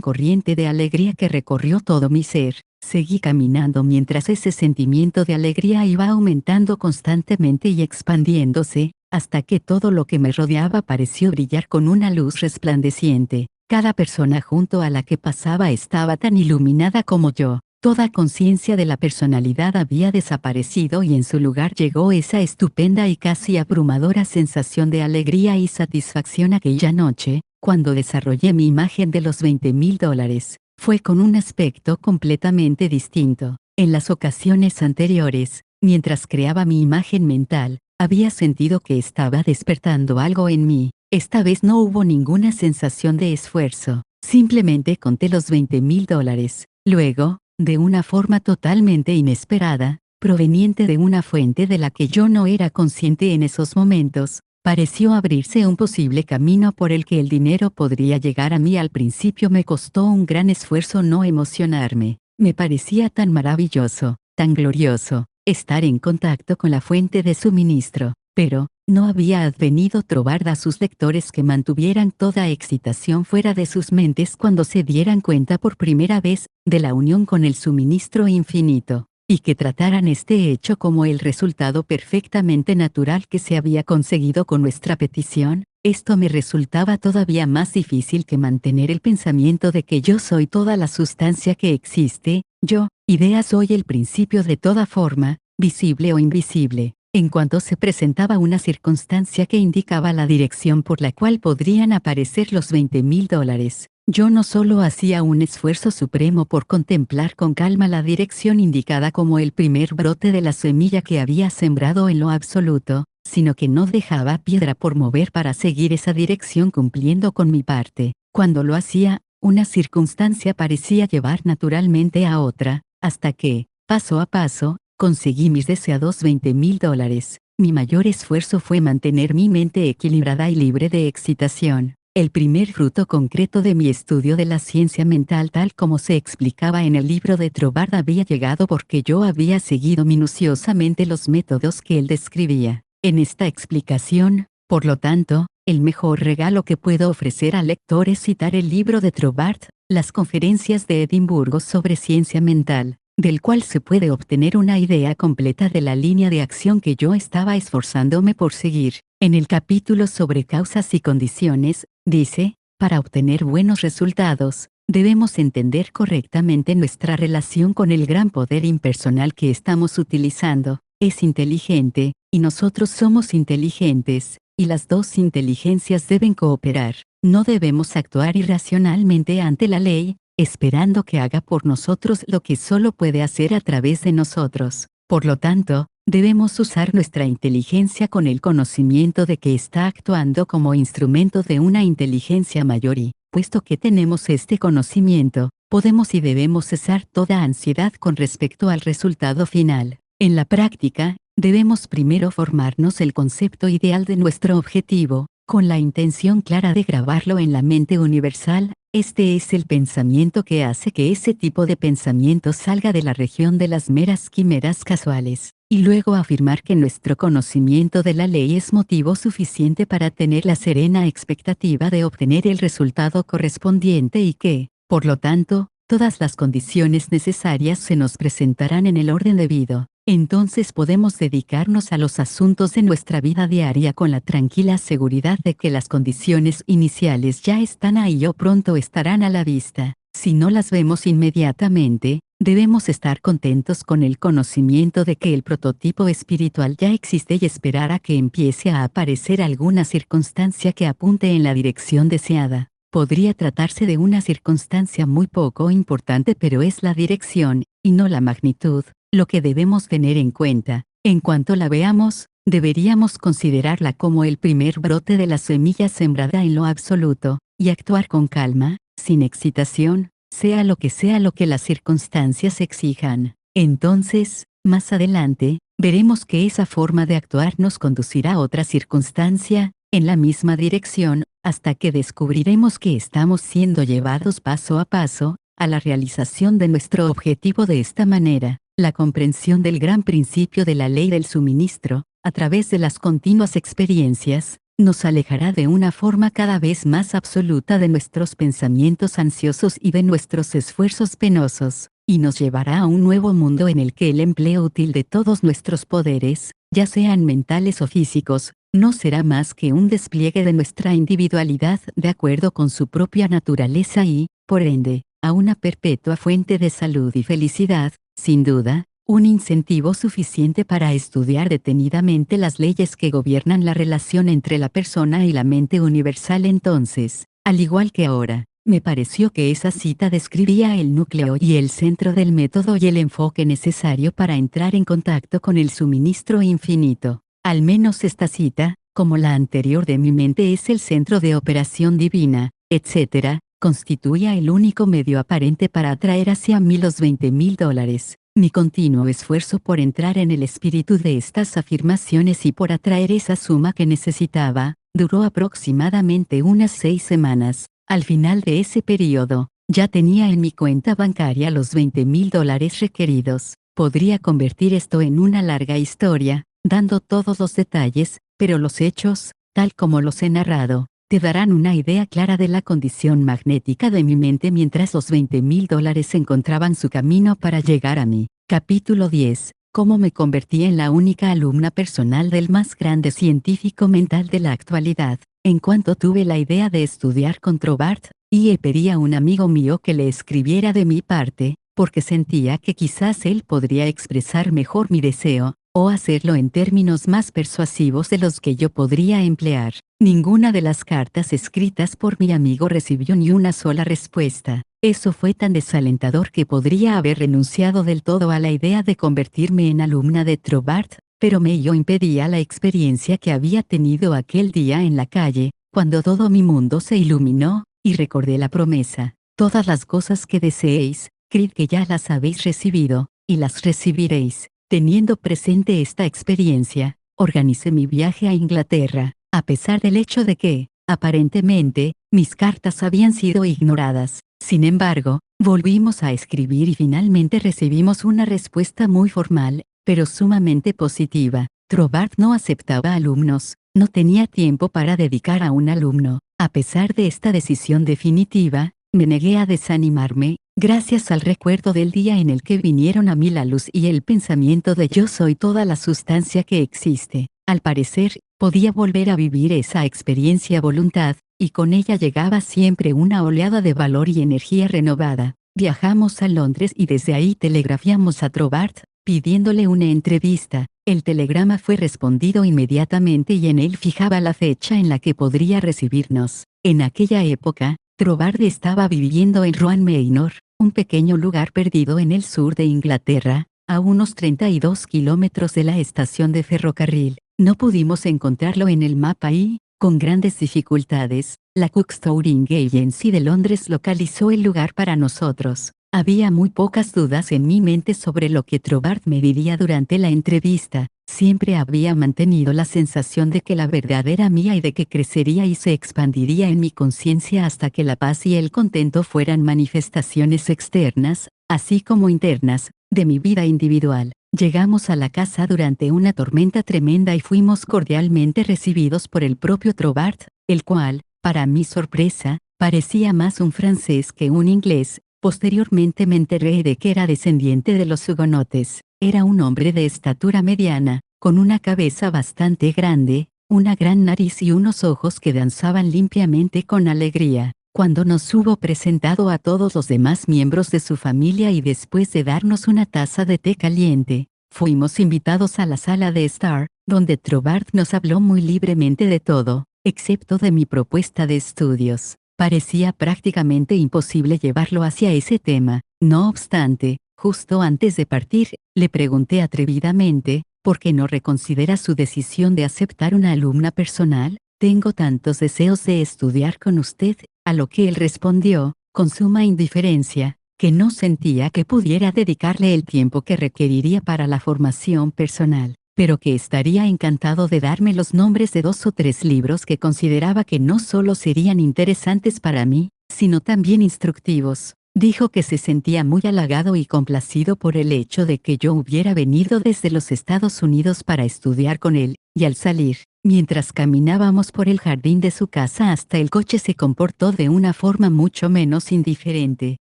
corriente de alegría que recorrió todo mi ser. Seguí caminando mientras ese sentimiento de alegría iba aumentando constantemente y expandiéndose, hasta que todo lo que me rodeaba pareció brillar con una luz resplandeciente. Cada persona junto a la que pasaba estaba tan iluminada como yo. Toda conciencia de la personalidad había desaparecido y en su lugar llegó esa estupenda y casi abrumadora sensación de alegría y satisfacción aquella noche, cuando desarrollé mi imagen de los $20,000. Fue con un aspecto completamente distinto. En las ocasiones anteriores, mientras creaba mi imagen mental, había sentido que estaba despertando algo en mí. Esta vez no hubo ninguna sensación de esfuerzo. Simplemente conté los $20,000. Luego, de una forma totalmente inesperada, proveniente de una fuente de la que yo no era consciente en esos momentos, pareció abrirse un posible camino por el que el dinero podría llegar a mí. Al principio me costó un gran esfuerzo no emocionarme. Me parecía tan maravilloso, tan glorioso, estar en contacto con la fuente de suministro, pero no había advenido trobar a sus lectores que mantuvieran toda excitación fuera de sus mentes cuando se dieran cuenta por primera vez de la unión con el suministro infinito, y que trataran este hecho como el resultado perfectamente natural que se había conseguido con nuestra petición. Esto me resultaba todavía más difícil que mantener el pensamiento de que yo soy toda la sustancia que existe. Yo, idea, soy el principio de toda forma, visible o invisible. En cuanto se presentaba una circunstancia que indicaba la dirección por la cual podrían aparecer los $20,000, yo no solo hacía un esfuerzo supremo por contemplar con calma la dirección indicada como el primer brote de la semilla que había sembrado en lo absoluto, sino que no dejaba piedra por mover para seguir esa dirección cumpliendo con mi parte. Cuando lo hacía, una circunstancia parecía llevar naturalmente a otra, hasta que, paso a paso, conseguí mis deseados $20,000. Mi mayor esfuerzo fue mantener mi mente equilibrada y libre de excitación. El primer fruto concreto de mi estudio de la ciencia mental tal como se explicaba en el libro de Trobbard había llegado porque yo había seguido minuciosamente los métodos que él describía. En esta explicación, por lo tanto, el mejor regalo que puedo ofrecer al lector es citar el libro de Trobbard, las conferencias de Edimburgo sobre ciencia mental, del cual se puede obtener una idea completa de la línea de acción que yo estaba esforzándome por seguir. En el capítulo sobre causas y condiciones, dice, para obtener buenos resultados, debemos entender correctamente nuestra relación con el gran poder impersonal que estamos utilizando. Es inteligente, y nosotros somos inteligentes, y las dos inteligencias deben cooperar. No debemos actuar irracionalmente ante la ley, esperando que haga por nosotros lo que solo puede hacer a través de nosotros. Por lo tanto, debemos usar nuestra inteligencia con el conocimiento de que está actuando como instrumento de una inteligencia mayor y, puesto que tenemos este conocimiento, podemos y debemos cesar toda ansiedad con respecto al resultado final. En la práctica, debemos primero formarnos el concepto ideal de nuestro objetivo, con la intención clara de grabarlo en la mente universal. Este es el pensamiento que hace que ese tipo de pensamiento salga de la región de las meras quimeras casuales, y luego afirmar que nuestro conocimiento de la ley es motivo suficiente para tener la serena expectativa de obtener el resultado correspondiente y que, por lo tanto, todas las condiciones necesarias se nos presentarán en el orden debido. Entonces podemos dedicarnos a los asuntos de nuestra vida diaria con la tranquila seguridad de que las condiciones iniciales ya están ahí o pronto estarán a la vista. Si no las vemos inmediatamente, debemos estar contentos con el conocimiento de que el prototipo espiritual ya existe y esperar a que empiece a aparecer alguna circunstancia que apunte en la dirección deseada. Podría tratarse de una circunstancia muy poco importante, pero es la dirección, y no la magnitud, lo que debemos tener en cuenta. En cuanto la veamos, deberíamos considerarla como el primer brote de la semilla sembrada en lo absoluto, y actuar con calma, sin excitación, sea lo que las circunstancias exijan. Entonces, más adelante, veremos que esa forma de actuar nos conducirá a otra circunstancia, en la misma dirección, hasta que descubriremos que estamos siendo llevados paso a paso, a la realización de nuestro objetivo. De esta manera, la comprensión del gran principio de la ley del suministro, a través de las continuas experiencias, nos alejará de una forma cada vez más absoluta de nuestros pensamientos ansiosos y de nuestros esfuerzos penosos, y nos llevará a un nuevo mundo en el que el empleo útil de todos nuestros poderes, ya sean mentales o físicos, no será más que un despliegue de nuestra individualidad de acuerdo con su propia naturaleza y, por ende, a una perpetua fuente de salud y felicidad, sin duda, un incentivo suficiente para estudiar detenidamente las leyes que gobiernan la relación entre la persona y la mente universal. Entonces, al igual que ahora, me pareció que esa cita describía el núcleo y el centro del método y el enfoque necesario para entrar en contacto con el suministro infinito. Al menos esta cita, como la anterior de mi mente es el centro de operación divina, etc., constituía el único medio aparente para atraer hacia mí los $20,000. Mi continuo esfuerzo por entrar en el espíritu de estas afirmaciones y por atraer esa suma que necesitaba, duró aproximadamente unas 6 semanas. Al final de ese periodo, ya tenía en mi cuenta bancaria los $20,000 requeridos. Podría convertir esto en una larga historia, dando todos los detalles, pero los hechos, tal como los he narrado, te darán una idea clara de la condición magnética de mi mente mientras los $20,000 encontraban su camino para llegar a mí. Capítulo 10. Cómo me convertí en la única alumna personal del más grande científico mental de la actualidad. En cuanto tuve la idea de estudiar con Trobart, y pedí a un amigo mío que le escribiera de mi parte, porque sentía que quizás él podría expresar mejor mi deseo, o hacerlo en términos más persuasivos de los que yo podría emplear. Ninguna de las cartas escritas por mi amigo recibió ni una sola respuesta. Eso fue tan desalentador que podría haber renunciado del todo a la idea de convertirme en alumna de Trobart, pero me ello impedía la experiencia que había tenido aquel día en la calle, cuando todo mi mundo se iluminó, y recordé la promesa: todas las cosas que deseéis, creed que ya las habéis recibido, y las recibiréis. Teniendo presente esta experiencia, organicé mi viaje a Inglaterra, a pesar del hecho de que, aparentemente, mis cartas habían sido ignoradas. Sin embargo, volvimos a escribir y finalmente recibimos una respuesta muy formal, pero sumamente positiva. Trobart no aceptaba alumnos, no tenía tiempo para dedicar a un alumno. A pesar de esta decisión definitiva, me negué a desanimarme, gracias al recuerdo del día en el que vinieron a mí la luz y el pensamiento de yo soy toda la sustancia que existe. Al parecer, podía volver a vivir esa experiencia a voluntad, y con ella llegaba siempre una oleada de valor y energía renovada. Viajamos a Londres y desde ahí telegrafiamos a Trobart, pidiéndole una entrevista. El telegrama fue respondido inmediatamente y en él fijaba la fecha en la que podría recibirnos. En aquella época, Trobart estaba viviendo en Roan Manor, un pequeño lugar perdido en el sur de Inglaterra, a unos 32 kilómetros de la estación de ferrocarril. No pudimos encontrarlo en el mapa y, con grandes dificultades, la Cook Touring Agency de Londres localizó el lugar para nosotros. Había muy pocas dudas en mi mente sobre lo que Trobart me diría durante la entrevista. Siempre había mantenido la sensación de que la verdad era mía y de que crecería y se expandiría en mi conciencia hasta que la paz y el contento fueran manifestaciones externas, así como internas, de mi vida individual. Llegamos a la casa durante una tormenta tremenda y fuimos cordialmente recibidos por el propio Trobart, el cual, para mi sorpresa, parecía más un francés que un inglés. Posteriormente me enteré de que era descendiente de los hugonotes. Era un hombre de estatura mediana, con una cabeza bastante grande, una gran nariz y unos ojos que danzaban limpiamente con alegría. Cuando nos hubo presentado a todos los demás miembros de su familia y después de darnos una taza de té caliente, fuimos invitados a la sala de estar, donde Trobart nos habló muy libremente de todo, excepto de mi propuesta de estudios. Parecía prácticamente imposible llevarlo hacia ese tema. No obstante, justo antes de partir, le pregunté atrevidamente, ¿por qué no reconsidera su decisión de aceptar una alumna personal? Tengo tantos deseos de estudiar con usted, a lo que él respondió, con suma indiferencia, que no sentía que pudiera dedicarle el tiempo que requeriría para la formación personal, pero que estaría encantado de darme los nombres de 2 o 3 libros que consideraba que no solo serían interesantes para mí, sino también instructivos. Dijo que se sentía muy halagado y complacido por el hecho de que yo hubiera venido desde los Estados Unidos para estudiar con él, y al salir, mientras caminábamos por el jardín de su casa hasta el coche, se comportó de una forma mucho menos indiferente.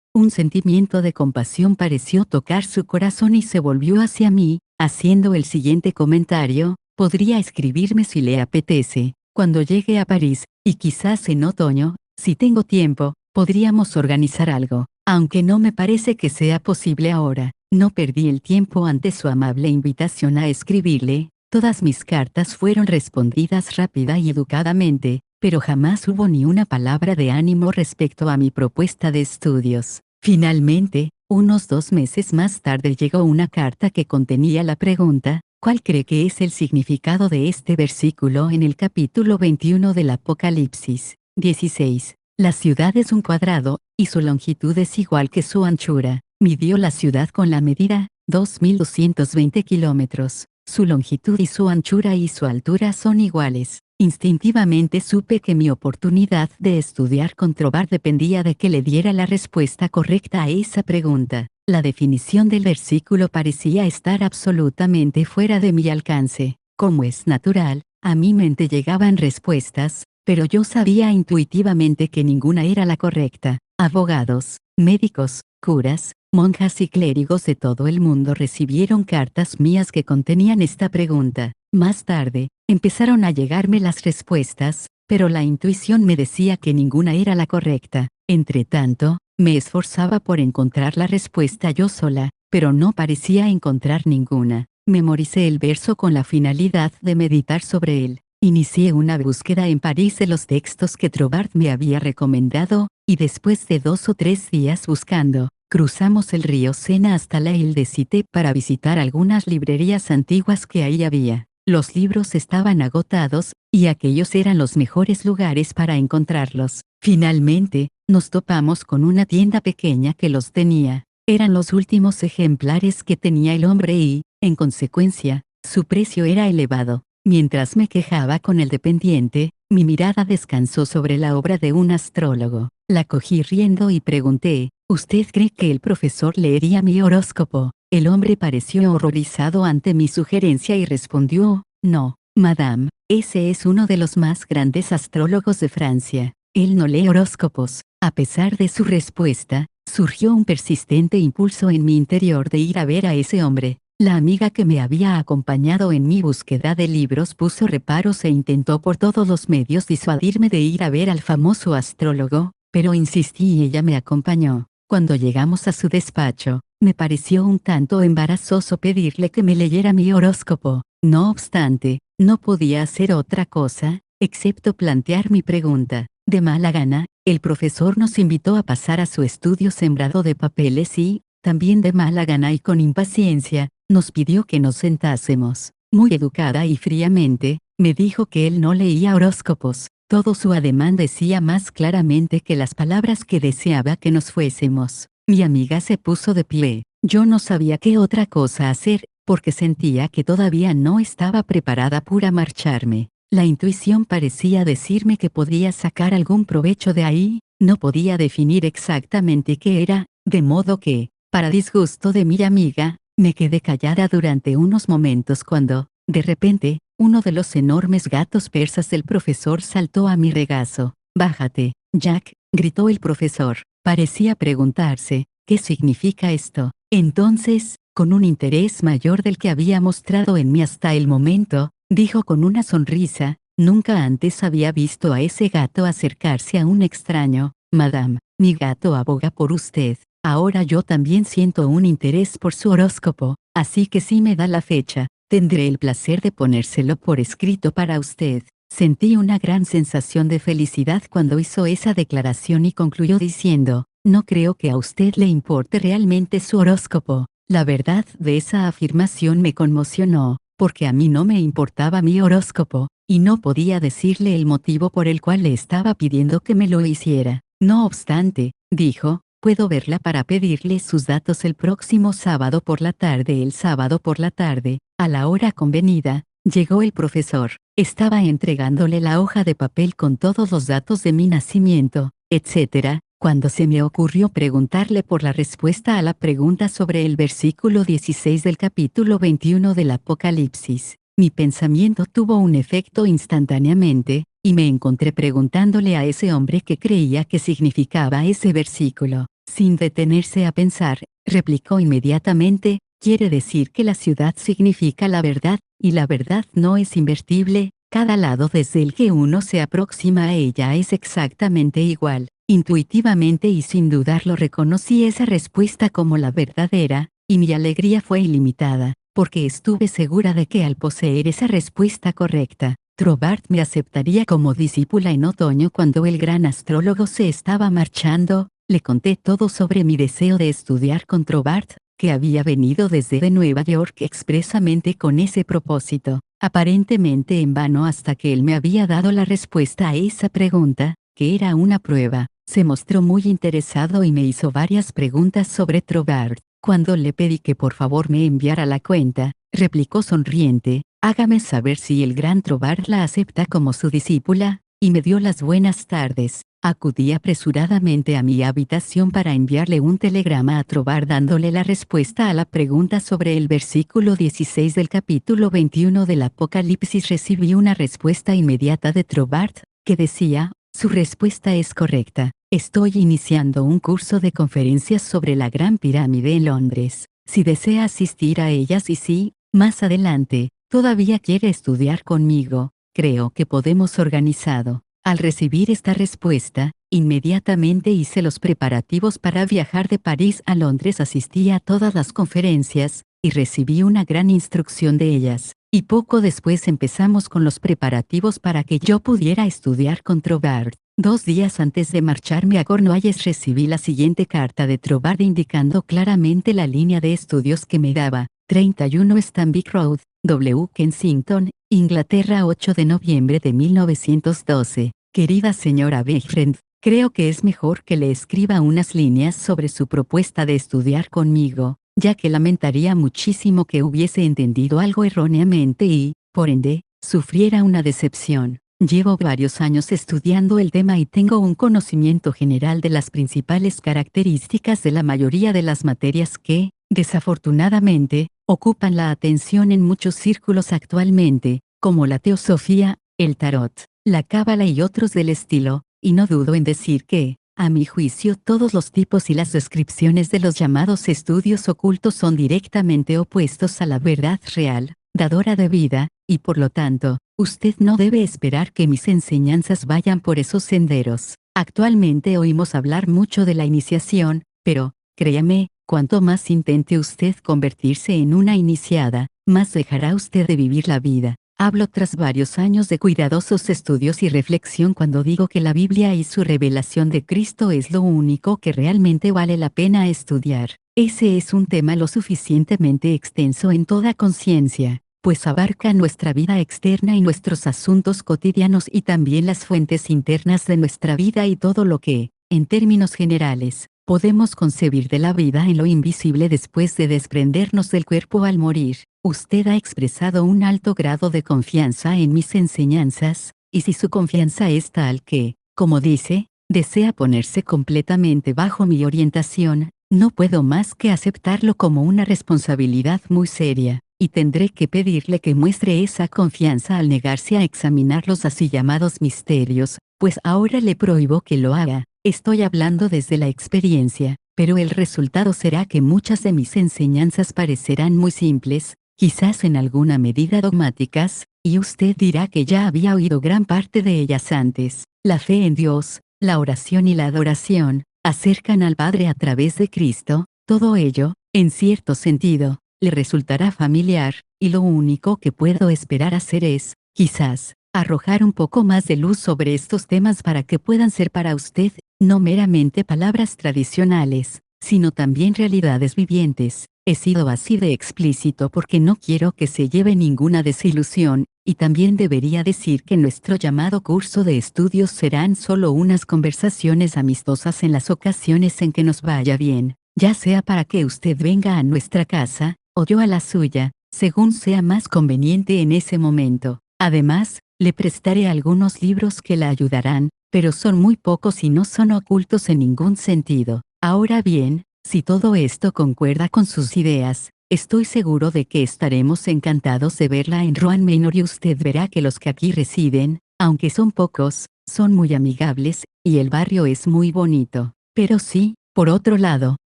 Un sentimiento de compasión pareció tocar su corazón y se volvió hacia mí, haciendo el siguiente comentario: podría escribirme si le apetece, cuando llegue a París, y quizás en otoño, si tengo tiempo, podríamos organizar algo, aunque no me parece que sea posible ahora. No perdí el tiempo ante su amable invitación a escribirle. Todas mis cartas fueron respondidas rápida y educadamente, pero jamás hubo ni una palabra de ánimo respecto a mi propuesta de estudios. Finalmente, unos 2 meses más tarde llegó una carta que contenía la pregunta: ¿cuál cree que es el significado de este versículo en el capítulo 21 del Apocalipsis? 16. La ciudad es un cuadrado, y su longitud es igual que su anchura. Midió la ciudad con la medida, 2220 kilómetros. Su longitud y su anchura y su altura son iguales. Instintivamente supe que mi oportunidad de estudiar con Trobar dependía de que le diera la respuesta correcta a esa pregunta. La definición del versículo parecía estar absolutamente fuera de mi alcance. Como es natural, a mi mente llegaban respuestas, pero yo sabía intuitivamente que ninguna era la correcta. Abogados, médicos, curas, monjas y clérigos de todo el mundo recibieron cartas mías que contenían esta pregunta. Más tarde, empezaron a llegarme las respuestas, pero la intuición me decía que ninguna era la correcta. Entretanto, me esforzaba por encontrar la respuesta yo sola, pero no parecía encontrar ninguna. Memoricé el verso con la finalidad de meditar sobre él. Inicié una búsqueda en París de los textos que Trobar me había recomendado, y después de 2 o 3 días buscando, cruzamos el río Sena hasta la Ile de Cité para visitar algunas librerías antiguas que ahí había. Los libros estaban agotados, y aquellos eran los mejores lugares para encontrarlos. Finalmente, nos topamos con una tienda pequeña que los tenía. Eran los últimos ejemplares que tenía el hombre y, en consecuencia, su precio era elevado. Mientras me quejaba con el dependiente, mi mirada descansó sobre la obra de un astrólogo. La cogí riendo y pregunté: ¿usted cree que el profesor leería mi horóscopo? El hombre pareció horrorizado ante mi sugerencia y respondió: no, madame, ese es uno de los más grandes astrólogos de Francia. Él no lee horóscopos. A pesar de su respuesta, surgió un persistente impulso en mi interior de ir a ver a ese hombre. La amiga que me había acompañado en mi búsqueda de libros puso reparos e intentó por todos los medios disuadirme de ir a ver al famoso astrólogo, pero insistí y ella me acompañó. Cuando llegamos a su despacho, me pareció un tanto embarazoso pedirle que me leyera mi horóscopo. No obstante, no podía hacer otra cosa, excepto plantear mi pregunta. De mala gana, el profesor nos invitó a pasar a su estudio sembrado de papeles y, también de mala gana y con impaciencia, nos pidió que nos sentásemos. Muy educada y fríamente, me dijo que él no leía horóscopos. Todo su ademán decía más claramente que las palabras que deseaba que nos fuésemos. Mi amiga se puso de pie. Yo no sabía qué otra cosa hacer, porque sentía que todavía no estaba preparada para marcharme. La intuición parecía decirme que podía sacar algún provecho de ahí, no podía definir exactamente qué era, de modo que, para disgusto de mi amiga, me quedé callada durante unos momentos cuando, de repente, uno de los enormes gatos persas del profesor saltó a mi regazo. «Bájate, Jack», gritó el profesor. Parecía preguntarse, ¿qué significa esto? Entonces, con un interés mayor del que había mostrado en mí hasta el momento, dijo con una sonrisa: «Nunca antes había visto a ese gato acercarse a un extraño. Madame, mi gato aboga por usted. Ahora yo también siento un interés por su horóscopo, así que si me da la fecha, tendré el placer de ponérselo por escrito para usted». Sentí una gran sensación de felicidad cuando hizo esa declaración y concluyó diciendo: «No creo que a usted le importe realmente su horóscopo». La verdad de esa afirmación me conmocionó. porque a mí no me importaba mi horóscopo, y no podía decirle el motivo por el cual le estaba pidiendo que me lo hiciera. No obstante, dijo, puedo verla para pedirle sus datos el próximo sábado por la tarde. El sábado por la tarde, a la hora convenida, llegó el profesor. Estaba entregándole la hoja de papel con todos los datos de mi nacimiento, etc., cuando se me ocurrió preguntarle por la respuesta a la pregunta sobre el versículo 16 del capítulo 21 del Apocalipsis. Mi pensamiento tuvo un efecto instantáneamente, y me encontré preguntándole a ese hombre qué creía que significaba ese versículo. Sin detenerse a pensar, replicó inmediatamente, quiere decir que la ciudad significa la verdad, y la verdad no es invertible, cada lado desde el que uno se aproxima a ella es exactamente igual. Intuitivamente y sin dudarlo reconocí esa respuesta como la verdadera, y mi alegría fue ilimitada, porque estuve segura de que al poseer esa respuesta correcta, Trobart me aceptaría como discípula en otoño cuando el gran astrólogo se estaba marchando. Le conté todo sobre mi deseo de estudiar con Trobart, que había venido desde de Nueva York expresamente con ese propósito, aparentemente en vano hasta que él me había dado la respuesta a esa pregunta, que era una prueba. Se mostró muy interesado y me hizo varias preguntas sobre Trobart. Cuando le pedí que por favor me enviara la cuenta, replicó sonriente, hágame saber si el gran Trobart la acepta como su discípula, y me dio las buenas tardes. Acudí apresuradamente a mi habitación para enviarle un telegrama a Trobart dándole la respuesta a la pregunta sobre el versículo 16 del capítulo 21 del Apocalipsis. Recibí una respuesta inmediata de Trobart, que decía, su respuesta es correcta. Estoy iniciando un curso de conferencias sobre la Gran Pirámide en Londres. Si desea asistir a ellas y si, más adelante, todavía quiere estudiar conmigo, creo que podemos organizado. Al recibir esta respuesta, inmediatamente hice los preparativos para viajar de París a Londres. Asistí a todas las conferencias, y recibí una gran instrucción de ellas. Y poco después empezamos con los preparativos para que yo pudiera estudiar con Trobart. 2 días antes de marcharme a Cornualles recibí la siguiente carta de Trobart indicando claramente la línea de estudios que me daba. 31 Stanbic Road, W. Kensington, Inglaterra, 8 de noviembre de 1912. Querida señora Bechfriend, creo que es mejor que le escriba unas líneas sobre su propuesta de estudiar conmigo, ya que lamentaría muchísimo que hubiese entendido algo erróneamente y, por ende, sufriera una decepción. Llevo varios años estudiando el tema y tengo un conocimiento general de las principales características de la mayoría de las materias que, desafortunadamente, ocupan la atención en muchos círculos actualmente, como la teosofía, el tarot, la cábala y otros del estilo, y no dudo en decir que, a mi juicio, todos los tipos y las descripciones de los llamados estudios ocultos son directamente opuestos a la verdad real, dadora de vida, y por lo tanto, usted no debe esperar que mis enseñanzas vayan por esos senderos. Actualmente oímos hablar mucho de la iniciación, pero, créame, cuanto más intente usted convertirse en una iniciada, más dejará usted de vivir la vida. Hablo tras varios años de cuidadosos estudios y reflexión cuando digo que la Biblia y su revelación de Cristo es lo único que realmente vale la pena estudiar. Ese es un tema lo suficientemente extenso en toda conciencia, pues abarca nuestra vida externa y nuestros asuntos cotidianos y también las fuentes internas de nuestra vida y todo lo que, en términos generales, podemos concebir de la vida en lo invisible después de desprendernos del cuerpo al morir. Usted ha expresado un alto grado de confianza en mis enseñanzas, y si su confianza es tal que, como dice, desea ponerse completamente bajo mi orientación, no puedo más que aceptarlo como una responsabilidad muy seria, y tendré que pedirle que muestre esa confianza al negarse a examinar los así llamados misterios, pues ahora le prohíbo que lo haga. Estoy hablando desde la experiencia, pero el resultado será que muchas de mis enseñanzas parecerán muy simples, quizás en alguna medida dogmáticas, y usted dirá que ya había oído gran parte de ellas antes. La fe en Dios, la oración y la adoración, acercan al Padre a través de Cristo, todo ello, en cierto sentido, le resultará familiar, y lo único que puedo esperar hacer es, quizás, arrojar un poco más de luz sobre estos temas para que puedan ser para usted, no meramente palabras tradicionales, sino también realidades vivientes. He sido así de explícito porque no quiero que se lleve ninguna desilusión, y también debería decir que nuestro llamado curso de estudios serán solo unas conversaciones amistosas en las ocasiones en que nos vaya bien, ya sea para que usted venga a nuestra casa, o yo a la suya, según sea más conveniente en ese momento. Además, le prestaré algunos libros que la ayudarán, pero son muy pocos y no son ocultos en ningún sentido. Ahora bien, si todo esto concuerda con sus ideas, estoy seguro de que estaremos encantados de verla en Rowan Manor y usted verá que los que aquí residen, aunque son pocos, son muy amigables, y el barrio es muy bonito. Pero si, por otro lado,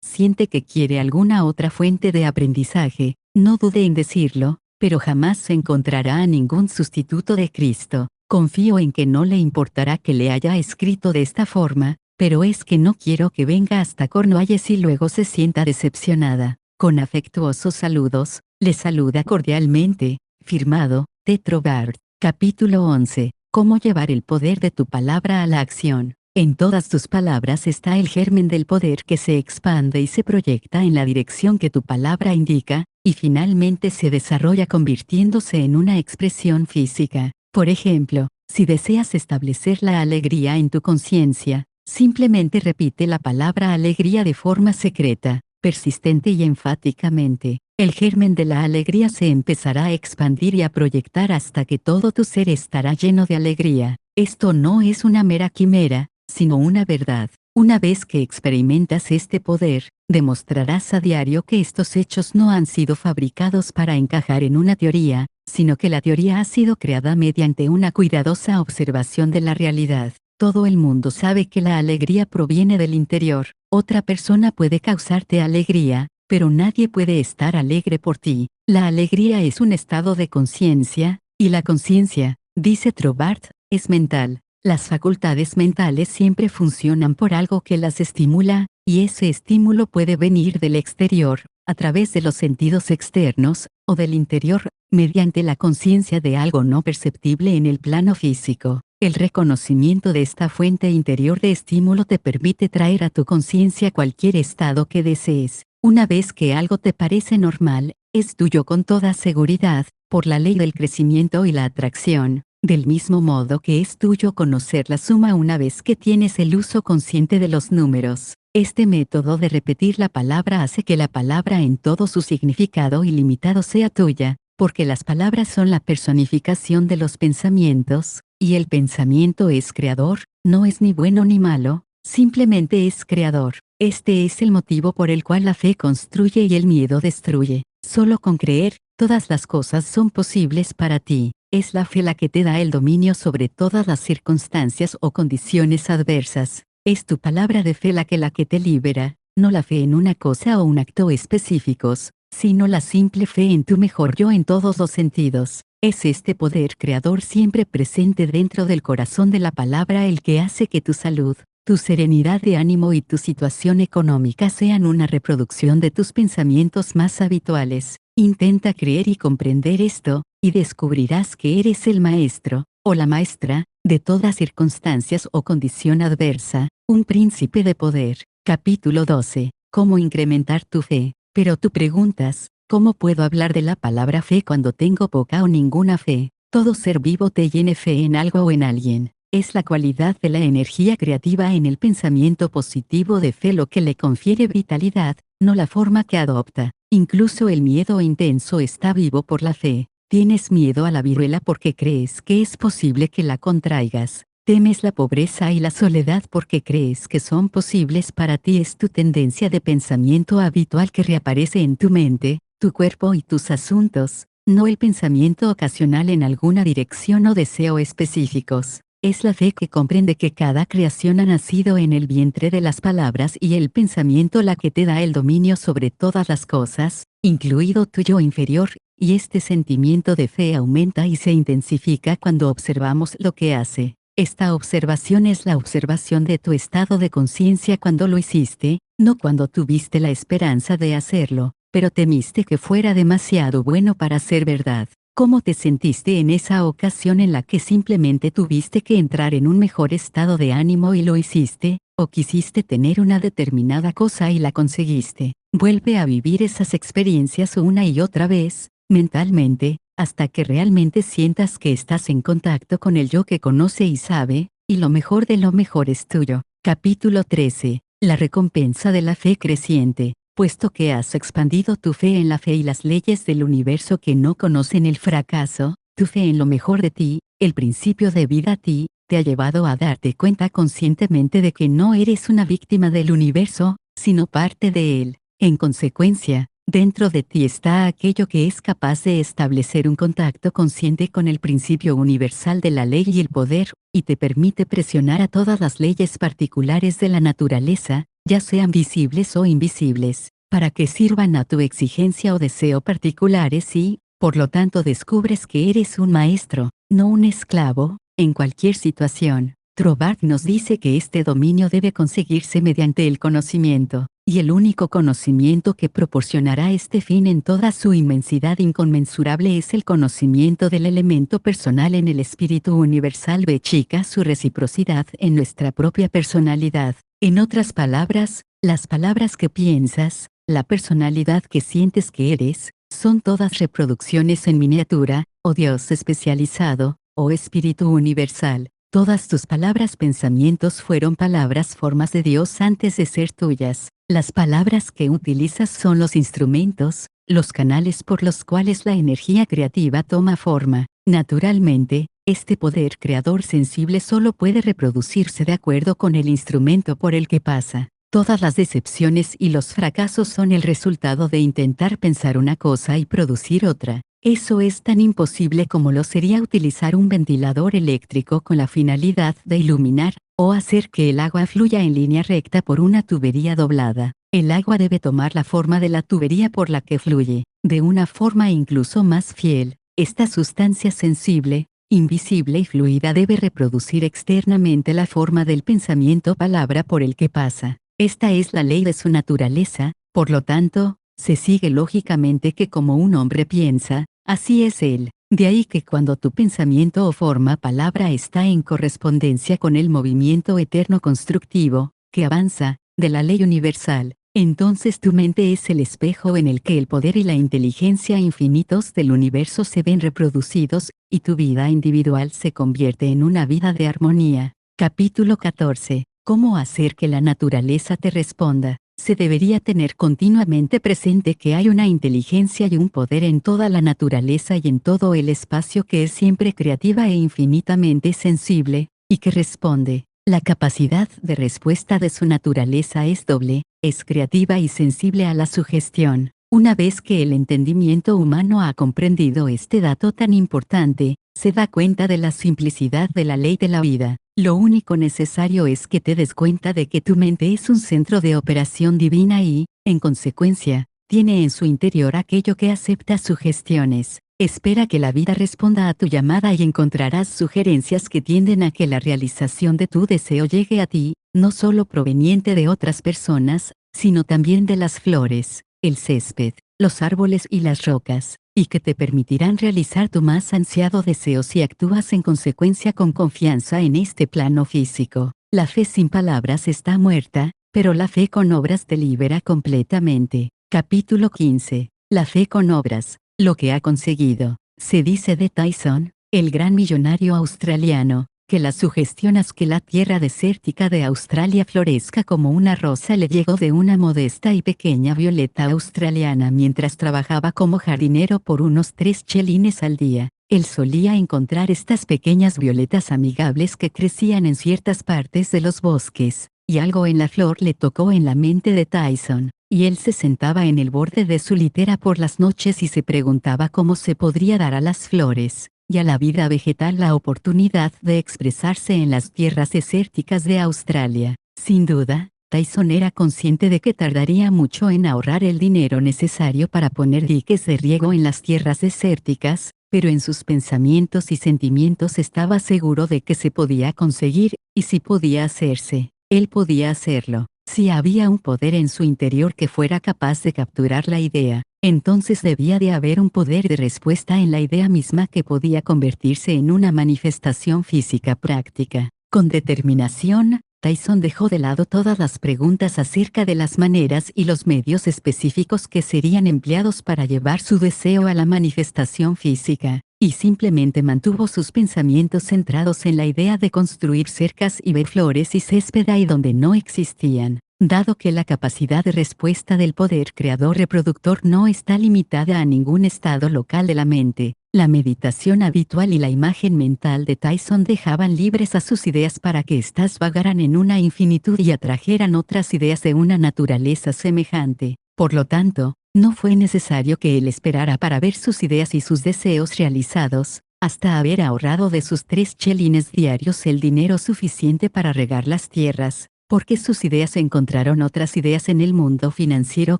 siente que quiere alguna otra fuente de aprendizaje, no dude en decirlo, pero jamás se encontrará a ningún sustituto de Cristo. Confío en que no le importará que le haya escrito de esta forma, pero es que no quiero que venga hasta Cornualles y luego se sienta decepcionada. Con afectuosos saludos, le saluda cordialmente, firmado, Tetro Bard. Capítulo 11. Cómo llevar el poder de tu palabra a la acción. En todas tus palabras está el germen del poder que se expande y se proyecta en la dirección que tu palabra indica, y finalmente se desarrolla convirtiéndose en una expresión física. Por ejemplo, si deseas establecer la alegría en tu conciencia, simplemente repite la palabra alegría de forma secreta, persistente y enfáticamente. El germen de la alegría se empezará a expandir y a proyectar hasta que todo tu ser estará lleno de alegría. Esto no es una mera quimera, sino una verdad. Una vez que experimentas este poder, demostrarás a diario que estos hechos no han sido fabricados para encajar en una teoría, sino que la teoría ha sido creada mediante una cuidadosa observación de la realidad. Todo el mundo sabe que la alegría proviene del interior. Otra persona puede causarte alegría, pero nadie puede estar alegre por ti. La alegría es un estado de conciencia, y la conciencia, dice Trobart, es mental. Las facultades mentales siempre funcionan por algo que las estimula, y ese estímulo puede venir del exterior, a través de los sentidos externos, o del interior, mediante la conciencia de algo no perceptible en el plano físico. El reconocimiento de esta fuente interior de estímulo te permite traer a tu conciencia cualquier estado que desees. Una vez que algo te parece normal, es tuyo con toda seguridad, por la ley del crecimiento y la atracción. Del mismo modo que es tuyo conocer la suma una vez que tienes el uso consciente de los números. Este método de repetir la palabra hace que la palabra en todo su significado ilimitado sea tuya, porque las palabras son la personificación de los pensamientos, y el pensamiento es creador, no es ni bueno ni malo, simplemente es creador. Este es el motivo por el cual la fe construye y el miedo destruye. Solo con creer, todas las cosas son posibles para ti. Es la fe la que te da el dominio sobre todas las circunstancias o condiciones adversas. Es tu palabra de fe la que te libera, no la fe en una cosa o un acto específicos, sino la simple fe en tu mejor yo en todos los sentidos. Es este poder creador siempre presente dentro del corazón de la palabra el que hace que tu salud, tu serenidad de ánimo y tu situación económica sean una reproducción de tus pensamientos más habituales. Intenta creer y comprender esto, y descubrirás que eres el maestro, o la maestra, de todas circunstancias o condición adversa, un príncipe de poder. Capítulo 12. Cómo incrementar tu fe. Pero tú preguntas, ¿cómo puedo hablar de la palabra fe cuando tengo poca o ninguna fe? Todo ser vivo te tiene fe en algo o en alguien. Es la cualidad de la energía creativa en el pensamiento positivo de fe lo que le confiere vitalidad, no la forma que adopta. Incluso el miedo intenso está vivo por la fe. Tienes miedo a la viruela porque crees que es posible que la contraigas. Temes la pobreza y la soledad porque crees que son posibles para ti. Es tu tendencia de pensamiento habitual que reaparece en tu mente, tu cuerpo y tus asuntos, no el pensamiento ocasional en alguna dirección o deseo específicos. Es la fe que comprende que cada creación ha nacido en el vientre de las palabras y el pensamiento la que te da el dominio sobre todas las cosas, incluido tu yo inferior, y este sentimiento de fe aumenta y se intensifica cuando observamos lo que hace. Esta observación es la observación de tu estado de conciencia cuando lo hiciste, no cuando tuviste la esperanza de hacerlo, pero temiste que fuera demasiado bueno para ser verdad. ¿Cómo te sentiste en esa ocasión en la que simplemente tuviste que entrar en un mejor estado de ánimo y lo hiciste? o quisiste tener una determinada cosa y la conseguiste. Vuelve a vivir esas experiencias una y otra vez, mentalmente, hasta que realmente sientas que estás en contacto con el yo que conoce y sabe, y lo mejor de lo mejor es tuyo. Capítulo 13. La recompensa de la fe creciente. Puesto que has expandido tu fe en la fe y las leyes del universo que no conocen el fracaso, tu fe en lo mejor de ti, el principio de vida a ti, te ha llevado a darte cuenta conscientemente de que no eres una víctima del universo, sino parte de él. En consecuencia, dentro de ti está aquello que es capaz de establecer un contacto consciente con el principio universal de la ley y el poder, y te permite presionar a todas las leyes particulares de la naturaleza, ya sean visibles o invisibles, para que sirvan a tu exigencia o deseo particulares y, por lo tanto, descubres que eres un maestro, no un esclavo, en cualquier situación. Trobart nos dice que este dominio debe conseguirse mediante el conocimiento, y el único conocimiento que proporcionará este fin en toda su inmensidad inconmensurable es el conocimiento del elemento personal en el espíritu universal. B chica su reciprocidad en nuestra propia personalidad. En otras palabras, las palabras que piensas, la personalidad que sientes que eres, son todas reproducciones en miniatura, o Dios especializado, o espíritu universal. Todas tus palabras pensamientos fueron palabras formas de Dios antes de ser tuyas. Las palabras que utilizas son los instrumentos, los canales por los cuales la energía creativa toma forma. Naturalmente, este poder creador sensible solo puede reproducirse de acuerdo con el instrumento por el que pasa. Todas las decepciones y los fracasos son el resultado de intentar pensar una cosa y producir otra. Eso es tan imposible como lo sería utilizar un ventilador eléctrico con la finalidad de iluminar, o hacer que el agua fluya en línea recta por una tubería doblada. El agua debe tomar la forma de la tubería por la que fluye, de una forma incluso más fiel. Esta sustancia sensible, invisible y fluida debe reproducir externamente la forma del pensamiento palabra por el que pasa. Esta es la ley de su naturaleza, por lo tanto, se sigue lógicamente que como un hombre piensa, así es él. De ahí que cuando tu pensamiento o forma palabra está en correspondencia con el movimiento eterno constructivo, que avanza, de la ley universal, entonces tu mente es el espejo en el que el poder y la inteligencia infinitos del universo se ven reproducidos, y tu vida individual se convierte en una vida de armonía. Capítulo 14. ¿Cómo hacer que la naturaleza te responda? Se debería tener continuamente presente que hay una inteligencia y un poder en toda la naturaleza y en todo el espacio que es siempre creativa e infinitamente sensible, y que responde. La capacidad de respuesta de su naturaleza es doble, es creativa y sensible a la sugestión. Una vez que el entendimiento humano ha comprendido este dato tan importante, se da cuenta de la simplicidad de la ley de la vida. Lo único necesario es que te des cuenta de que tu mente es un centro de operación divina y, en consecuencia, tiene en su interior aquello que acepta sugestiones. Espera que la vida responda a tu llamada y encontrarás sugerencias que tienden a que la realización de tu deseo llegue a ti, no solo proveniente de otras personas, sino también de las flores, el césped, los árboles y las rocas, y que te permitirán realizar tu más ansiado deseo si actúas en consecuencia con confianza en este plano físico. La fe sin palabras está muerta, pero la fe con obras te libera completamente. Capítulo 15. La fe con obras, lo que ha conseguido. Se dice de Tyson, el gran millonario australiano, que la sugestión a que la tierra desértica de Australia florezca como una rosa le llegó de una modesta y pequeña violeta australiana mientras trabajaba como jardinero por unos 3 chelines al día. Él solía encontrar estas pequeñas violetas amigables que crecían en ciertas partes de los bosques, y algo en la flor le tocó en la mente de Tyson, y él se sentaba en el borde de su litera por las noches y se preguntaba cómo se podría dar a las flores y a la vida vegetal la oportunidad de expresarse en las tierras desérticas de Australia. Sin duda, Tyson era consciente de que tardaría mucho en ahorrar el dinero necesario para poner diques de riego en las tierras desérticas, pero en sus pensamientos y sentimientos estaba seguro de que se podía conseguir, y si podía hacerse, él podía hacerlo. Si había un poder en su interior que fuera capaz de capturar la idea, entonces debía de haber un poder de respuesta en la idea misma que podía convertirse en una manifestación física práctica. Con determinación, Tyson dejó de lado todas las preguntas acerca de las maneras y los medios específicos que serían empleados para llevar su deseo a la manifestación física, y simplemente mantuvo sus pensamientos centrados en la idea de construir cercas y ver flores y césped ahí donde no existían. Dado que la capacidad de respuesta del poder creador reproductor no está limitada a ningún estado local de la mente, la meditación habitual y la imagen mental de Tyson dejaban libres a sus ideas para que éstas vagaran en una infinitud y atrajeran otras ideas de una naturaleza semejante. Por lo tanto, no fue necesario que él esperara para ver sus ideas y sus deseos realizados, hasta haber ahorrado de sus 3 chelines diarios el dinero suficiente para regar las tierras, porque sus ideas encontraron otras ideas en el mundo financiero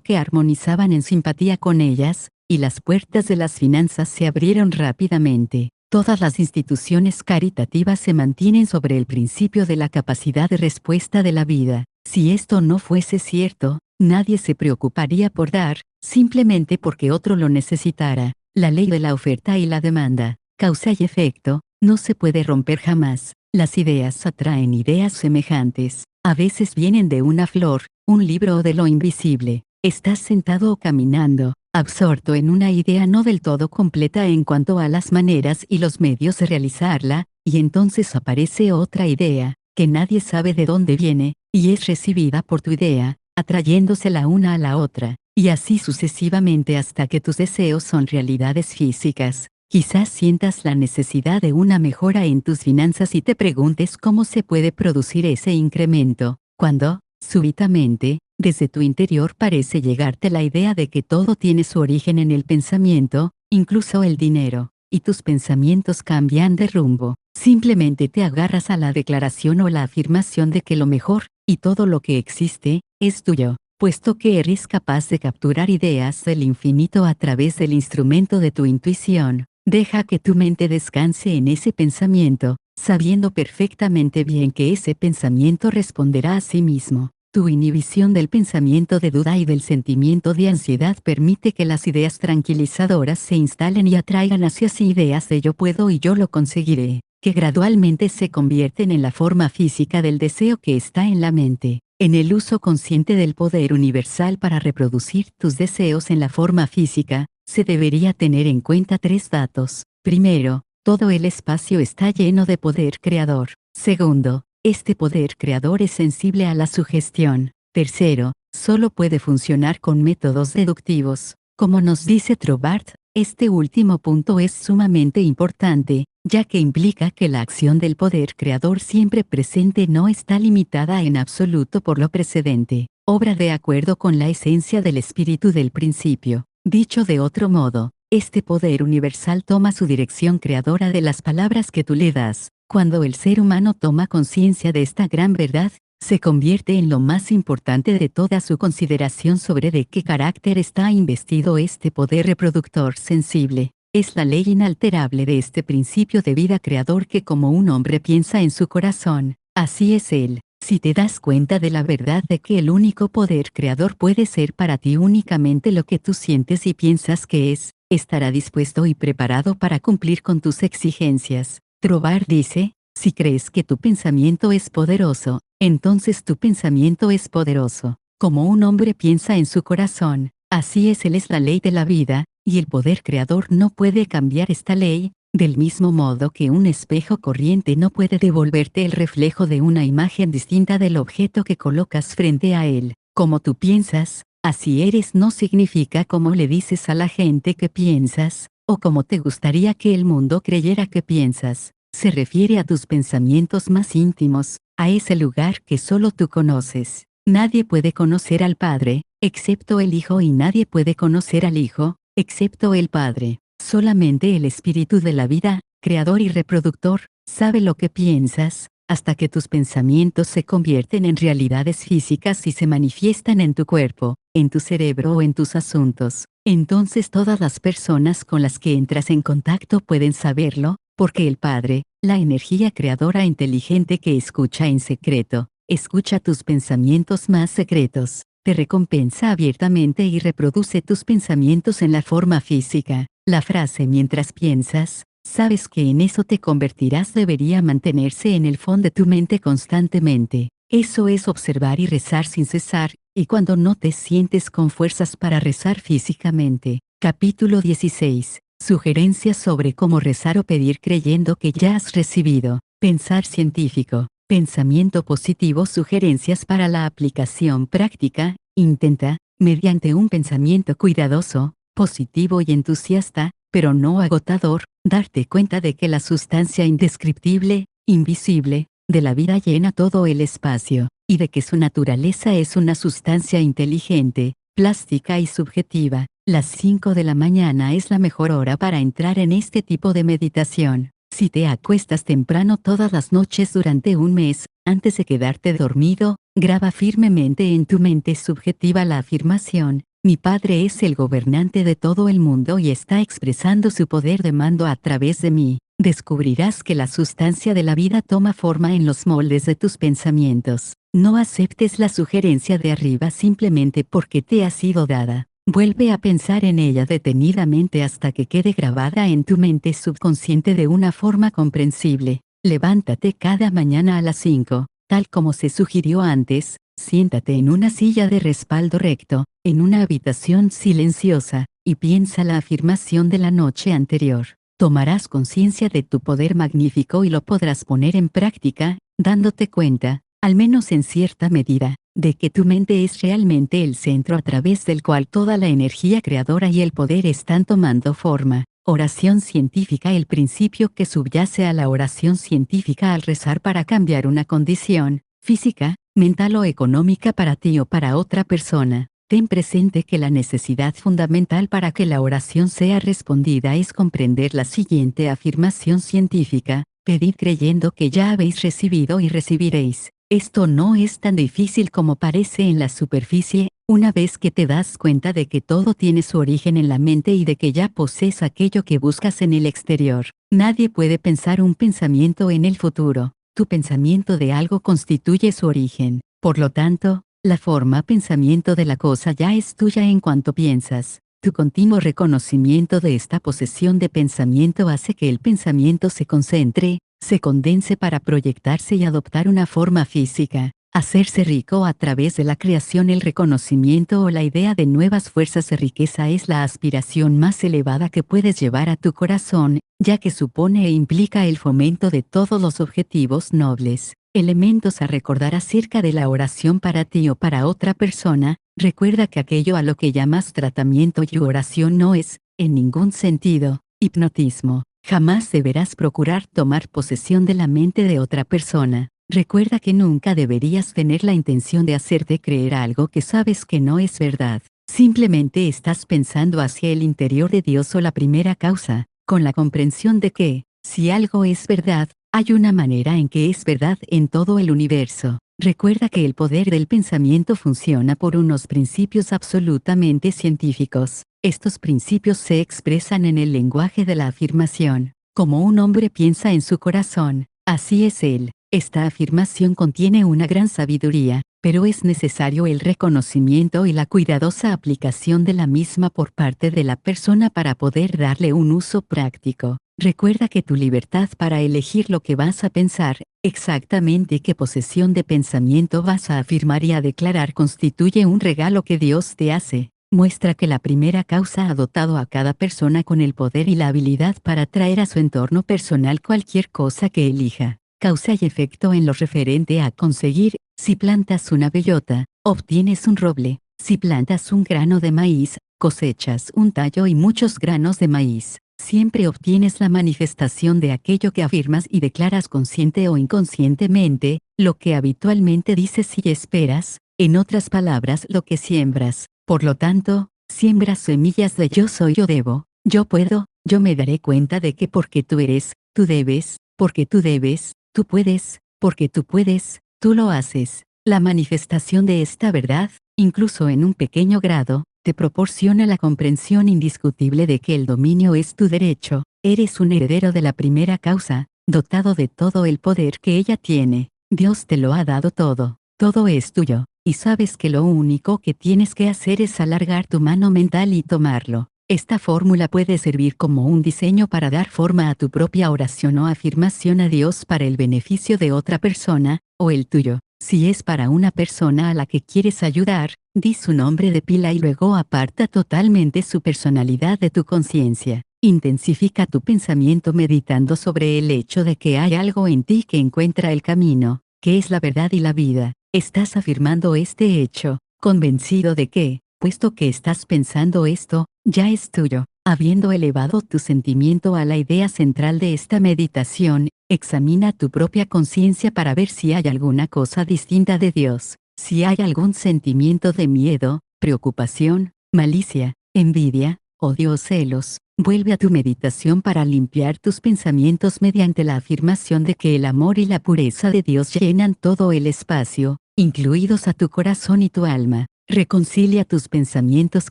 que armonizaban en simpatía con ellas, y las puertas de las finanzas se abrieron rápidamente. Todas las instituciones caritativas se mantienen sobre el principio de la capacidad de respuesta de la vida. Si esto no fuese cierto, nadie se preocuparía por dar, simplemente porque otro lo necesitara. La ley de la oferta y la demanda, causa y efecto, no se puede romper jamás. Las ideas atraen ideas semejantes. A veces vienen de una flor, un libro o de lo invisible. Estás sentado o caminando, absorto en una idea no del todo completa en cuanto a las maneras y los medios de realizarla, y entonces aparece otra idea, que nadie sabe de dónde viene, y es recibida por tu idea, atrayéndose la una a la otra, y así sucesivamente hasta que tus deseos son realidades físicas. Quizás sientas la necesidad de una mejora en tus finanzas y te preguntes cómo se puede producir ese incremento, cuando, súbitamente, desde tu interior parece llegarte la idea de que todo tiene su origen en el pensamiento, incluso el dinero, y tus pensamientos cambian de rumbo. Simplemente te agarras a la declaración o la afirmación de que lo mejor, y todo lo que existe, es tuyo. Puesto que eres capaz de capturar ideas del infinito a través del instrumento de tu intuición, deja que tu mente descanse en ese pensamiento, sabiendo perfectamente bien que ese pensamiento responderá a sí mismo. Tu inhibición del pensamiento de duda y del sentimiento de ansiedad permite que las ideas tranquilizadoras se instalen y atraigan hacia sí ideas de yo puedo y yo lo conseguiré, que gradualmente se convierten en la forma física del deseo que está en la mente. En el uso consciente del poder universal para reproducir tus deseos en la forma física, se debería tener en cuenta 3 datos. Primero, todo el espacio está lleno de poder creador. Segundo, este poder creador es sensible a la sugestión. Tercero, solo puede funcionar con métodos deductivos. Como nos dice Trobart, este último punto es sumamente importante, ya que implica que la acción del poder creador siempre presente no está limitada en absoluto por lo precedente, obra de acuerdo con la esencia del espíritu del principio. Dicho de otro modo, este poder universal toma su dirección creadora de las palabras que tú le das. Cuando el ser humano toma conciencia de esta gran verdad, se convierte en lo más importante de toda su consideración sobre de qué carácter está investido este poder reproductor sensible. Es la ley inalterable de este principio de vida creador que como un hombre piensa en su corazón, así es él. Si te das cuenta de la verdad de que el único poder creador puede ser para ti únicamente lo que tú sientes y piensas que es, estará dispuesto y preparado para cumplir con tus exigencias. Trovar dice, si crees que tu pensamiento es poderoso, entonces tu pensamiento es poderoso. Como un hombre piensa en su corazón, así es la ley de la vida, y el poder creador no puede cambiar esta ley, del mismo modo que un espejo corriente no puede devolverte el reflejo de una imagen distinta del objeto que colocas frente a él. Como tú piensas, así eres no significa como le dices a la gente que piensas, o como te gustaría que el mundo creyera que piensas. Se refiere a tus pensamientos más íntimos, a ese lugar que solo tú conoces. Nadie puede conocer al Padre, excepto el Hijo, y nadie puede conocer al Hijo, excepto el Padre. Solamente el Espíritu de la vida, creador y reproductor, sabe lo que piensas, hasta que tus pensamientos se convierten en realidades físicas y se manifiestan en tu cuerpo, en tu cerebro o en tus asuntos. Entonces todas las personas con las que entras en contacto pueden saberlo, porque el Padre, la energía creadora inteligente que escucha en secreto, escucha tus pensamientos más secretos, te recompensa abiertamente y reproduce tus pensamientos en la forma física. La frase mientras piensas, sabes que en eso te convertirás debería mantenerse en el fondo de tu mente constantemente. Eso es observar y rezar sin cesar, y cuando no te sientes con fuerzas para rezar físicamente. Capítulo 16. Sugerencias sobre cómo rezar o pedir creyendo que ya has recibido. Pensar científico. Pensamiento positivo. Sugerencias para la aplicación práctica. Intenta, mediante un pensamiento cuidadoso, positivo y entusiasta, pero no agotador, darte cuenta de que la sustancia indescriptible, invisible, de la vida llena todo el espacio, y de que su naturaleza es una sustancia inteligente, plástica y subjetiva. Las 5 de la mañana es la mejor hora para entrar en este tipo de meditación. Si te acuestas temprano todas las noches durante un mes, antes de quedarte dormido, graba firmemente en tu mente subjetiva la afirmación: mi Padre es el gobernante de todo el mundo y está expresando su poder de mando a través de mí. Descubrirás que la sustancia de la vida toma forma en los moldes de tus pensamientos. No aceptes la sugerencia de arriba simplemente porque te ha sido dada. Vuelve a pensar en ella detenidamente hasta que quede grabada en tu mente subconsciente de una forma comprensible. Levántate cada mañana a las 5, tal como se sugirió antes, siéntate en una silla de respaldo recto, en una habitación silenciosa, y piensa la afirmación de la noche anterior. Tomarás conciencia de tu poder magnífico y lo podrás poner en práctica, dándote cuenta, al menos en cierta medida, de que tu mente es realmente el centro a través del cual toda la energía creadora y el poder están tomando forma. Oración científica. El principio que subyace a la oración científica al rezar para cambiar una condición, física, mental o económica para ti o para otra persona. Ten presente que la necesidad fundamental para que la oración sea respondida es comprender la siguiente afirmación científica: pedid creyendo que ya habéis recibido y recibiréis. Esto no es tan difícil como parece en la superficie, una vez que te das cuenta de que todo tiene su origen en la mente y de que ya posees aquello que buscas en el exterior. Nadie puede pensar un pensamiento en el futuro. Tu pensamiento de algo constituye su origen. Por lo tanto, la forma pensamiento de la cosa ya es tuya en cuanto piensas. Tu continuo reconocimiento de esta posesión de pensamiento hace que el pensamiento se concentre, se condense para proyectarse y adoptar una forma física. Hacerse rico a través de la creación. El reconocimiento o la idea de nuevas fuerzas de riqueza es la aspiración más elevada que puedes llevar a tu corazón, ya que supone e implica el fomento de todos los objetivos nobles. Elementos a recordar acerca de la oración para ti o para otra persona. Recuerda que aquello a lo que llamas tratamiento y oración no es, en ningún sentido, hipnotismo. Jamás deberás procurar tomar posesión de la mente de otra persona. Recuerda que nunca deberías tener la intención de hacerte creer algo que sabes que no es verdad. Simplemente estás pensando hacia el interior de Dios o la primera causa, con la comprensión de que, si algo es verdad, hay una manera en que es verdad en todo el universo. Recuerda que el poder del pensamiento funciona por unos principios absolutamente científicos. Estos principios se expresan en el lenguaje de la afirmación. Como un hombre piensa en su corazón, así es él. Esta afirmación contiene una gran sabiduría, pero es necesario el reconocimiento y la cuidadosa aplicación de la misma por parte de la persona para poder darle un uso práctico. Recuerda que tu libertad para elegir lo que vas a pensar, exactamente qué posesión de pensamiento vas a afirmar y a declarar, constituye un regalo que Dios te hace. Muestra que la primera causa ha dotado a cada persona con el poder y la habilidad para traer a su entorno personal cualquier cosa que elija. Causa y efecto en lo referente a conseguir: si plantas una bellota, obtienes un roble; si plantas un grano de maíz, cosechas un tallo y muchos granos de maíz. Siempre obtienes la manifestación de aquello que afirmas y declaras consciente o inconscientemente, lo que habitualmente dices y esperas, en otras palabras lo que siembras. Por lo tanto, siembras semillas de yo soy, yo debo, yo puedo, yo me daré cuenta de que porque tú eres, tú debes, porque tú debes, tú puedes, porque tú puedes, tú lo haces. La manifestación de esta verdad, incluso en un pequeño grado, te proporciona la comprensión indiscutible de que el dominio es tu derecho. Eres un heredero de la primera causa, dotado de todo el poder que ella tiene. Dios te lo ha dado todo. Todo es tuyo, y sabes que lo único que tienes que hacer es alargar tu mano mental y tomarlo. Esta fórmula puede servir como un diseño para dar forma a tu propia oración o afirmación a Dios para el beneficio de otra persona, o el tuyo. Si es para una persona a la que quieres ayudar, di su nombre de pila y luego aparta totalmente su personalidad de tu conciencia. Intensifica tu pensamiento meditando sobre el hecho de que hay algo en ti que encuentra el camino, que es la verdad y la vida. Estás afirmando este hecho, convencido de que, puesto que estás pensando esto, ya es tuyo. Habiendo elevado tu sentimiento a la idea central de esta meditación, examina tu propia conciencia para ver si hay alguna cosa distinta de Dios, si hay algún sentimiento de miedo, preocupación, malicia, envidia, odio o celos. Vuelve a tu meditación para limpiar tus pensamientos mediante la afirmación de que el amor y la pureza de Dios llenan todo el espacio, incluidos a tu corazón y tu alma. Reconcilia tus pensamientos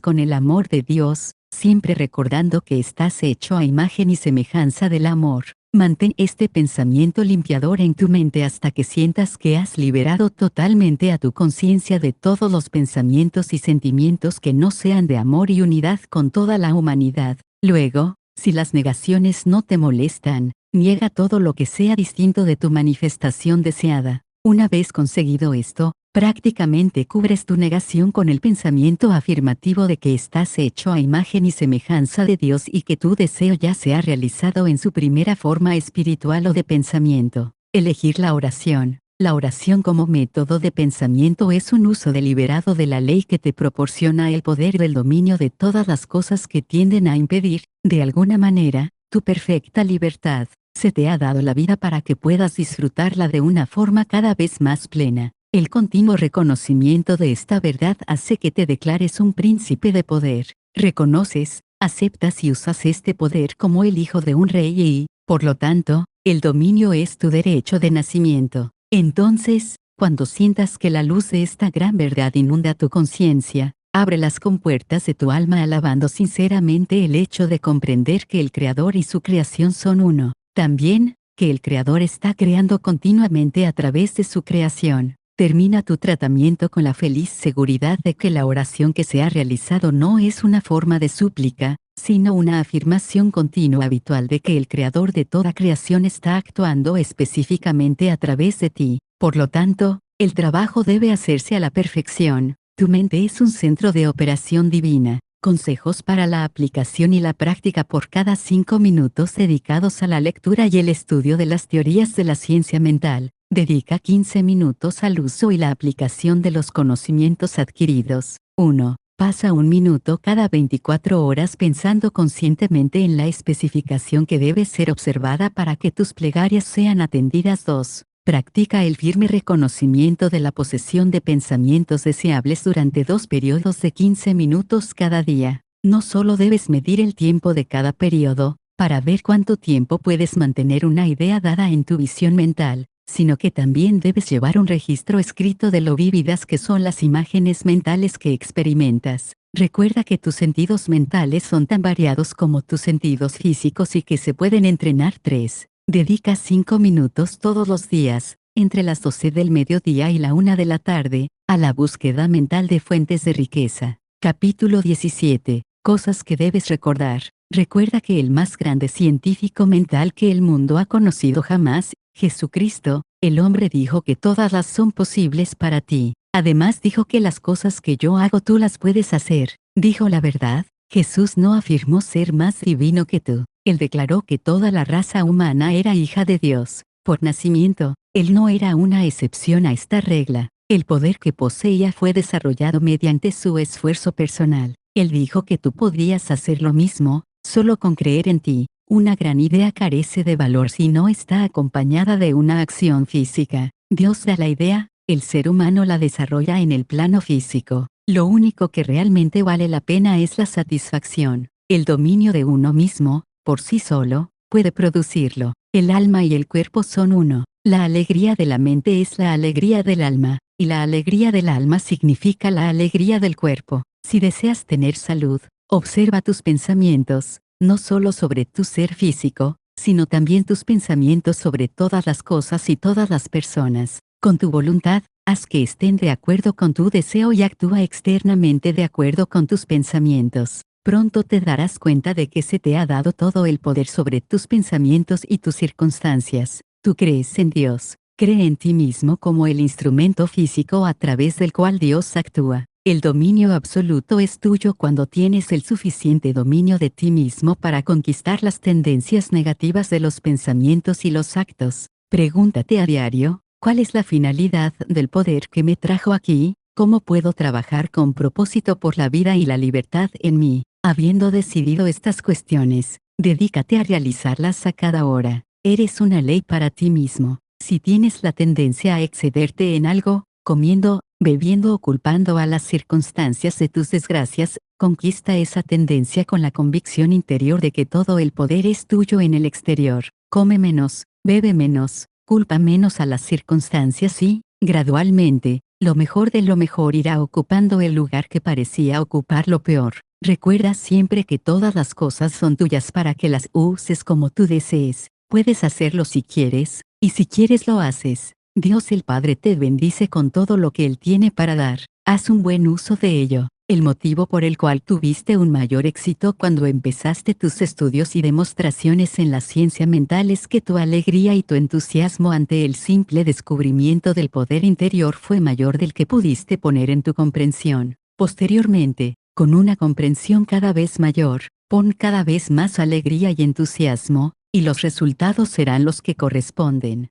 con el amor de Dios, siempre recordando que estás hecho a imagen y semejanza del amor. Mantén este pensamiento limpiador en tu mente hasta que sientas que has liberado totalmente a tu conciencia de todos los pensamientos y sentimientos que no sean de amor y unidad con toda la humanidad. Luego, si las negaciones no te molestan, niega todo lo que sea distinto de tu manifestación deseada. Una vez conseguido esto, prácticamente cubres tu negación con el pensamiento afirmativo de que estás hecho a imagen y semejanza de Dios y que tu deseo ya se ha realizado en su primera forma espiritual o de pensamiento. Elegir la oración. La oración como método de pensamiento es un uso deliberado de la ley que te proporciona el poder del dominio de todas las cosas que tienden a impedir, de alguna manera, tu perfecta libertad. Se te ha dado la vida para que puedas disfrutarla de una forma cada vez más plena. El continuo reconocimiento de esta verdad hace que te declares un príncipe de poder. Reconoces, aceptas y usas este poder como el hijo de un rey y, por lo tanto, el dominio es tu derecho de nacimiento. Entonces, cuando sientas que la luz de esta gran verdad inunda tu conciencia, abre las compuertas de tu alma alabando sinceramente el hecho de comprender que el Creador y su creación son uno. También, que el Creador está creando continuamente a través de su creación. Termina tu tratamiento con la feliz seguridad de que la oración que se ha realizado no es una forma de súplica, sino una afirmación continua habitual de que el Creador de toda creación está actuando específicamente a través de ti. Por lo tanto, el trabajo debe hacerse a la perfección. Tu mente es un centro de operación divina. Consejos para la aplicación y la práctica por cada 5 minutos dedicados a la lectura y el estudio de las teorías de la ciencia mental. Dedica 15 minutos al uso y la aplicación de los conocimientos adquiridos. 1. Pasa 1 minuto cada 24 horas pensando conscientemente en la especificación que debe ser observada para que tus plegarias sean atendidas. 2. Practica el firme reconocimiento de la posesión de pensamientos deseables durante 2 periodos de 15 minutos cada día. No solo debes medir el tiempo de cada periodo, para ver cuánto tiempo puedes mantener una idea dada en tu visión mental, sino que también debes llevar un registro escrito de lo vívidas que son las imágenes mentales que experimentas. Recuerda que tus sentidos mentales son tan variados como tus sentidos físicos y que se pueden entrenar. 3. Dedica 5 minutos todos los días, entre las 12 del mediodía y la 1 de la tarde, a la búsqueda mental de fuentes de riqueza. Capítulo 17. Cosas que debes recordar. Recuerda que el más grande científico mental que el mundo ha conocido jamás, Jesucristo, el hombre, dijo que todas las son posibles para ti. Además dijo que las cosas que yo hago tú las puedes hacer. Dijo la verdad. Jesús no afirmó ser más divino que tú. Él declaró que toda la raza humana era hija de Dios. Por nacimiento, él no era una excepción a esta regla. El poder que poseía fue desarrollado mediante su esfuerzo personal. Él dijo que tú podrías hacer lo mismo, solo con creer en ti. Una gran idea carece de valor si no está acompañada de una acción física. Dios da la idea, el ser humano la desarrolla en el plano físico. Lo único que realmente vale la pena es la satisfacción. El dominio de uno mismo, por sí solo, puede producirlo. El alma y el cuerpo son uno. La alegría de la mente es la alegría del alma, y la alegría del alma significa la alegría del cuerpo. Si deseas tener salud, observa tus pensamientos, no solo sobre tu ser físico, sino también tus pensamientos sobre todas las cosas y todas las personas. Con tu voluntad, haz que estén de acuerdo con tu deseo y actúa externamente de acuerdo con tus pensamientos. Pronto te darás cuenta de que se te ha dado todo el poder sobre tus pensamientos y tus circunstancias. Tú crees en Dios. Cree en ti mismo como el instrumento físico a través del cual Dios actúa. El dominio absoluto es tuyo cuando tienes el suficiente dominio de ti mismo para conquistar las tendencias negativas de los pensamientos y los actos. Pregúntate a diario, ¿cuál es la finalidad del poder que me trajo aquí? ¿Cómo puedo trabajar con propósito por la vida y la libertad en mí? Habiendo decidido estas cuestiones, dedícate a realizarlas a cada hora. Eres una ley para ti mismo. Si tienes la tendencia a excederte en algo, comiendo, bebiendo o culpando a las circunstancias de tus desgracias, conquista esa tendencia con la convicción interior de que todo el poder es tuyo en el exterior. Come menos, bebe menos, culpa menos a las circunstancias y, gradualmente, lo mejor de lo mejor irá ocupando el lugar que parecía ocupar lo peor. Recuerda siempre que todas las cosas son tuyas para que las uses como tú desees. Puedes hacerlo si quieres, y si quieres lo haces. Dios el Padre te bendice con todo lo que Él tiene para dar. Haz un buen uso de ello. El motivo por el cual tuviste un mayor éxito cuando empezaste tus estudios y demostraciones en la ciencia mental es que tu alegría y tu entusiasmo ante el simple descubrimiento del poder interior fue mayor del que pudiste poner en tu comprensión. Posteriormente, con una comprensión cada vez mayor, pon cada vez más alegría y entusiasmo, y los resultados serán los que corresponden.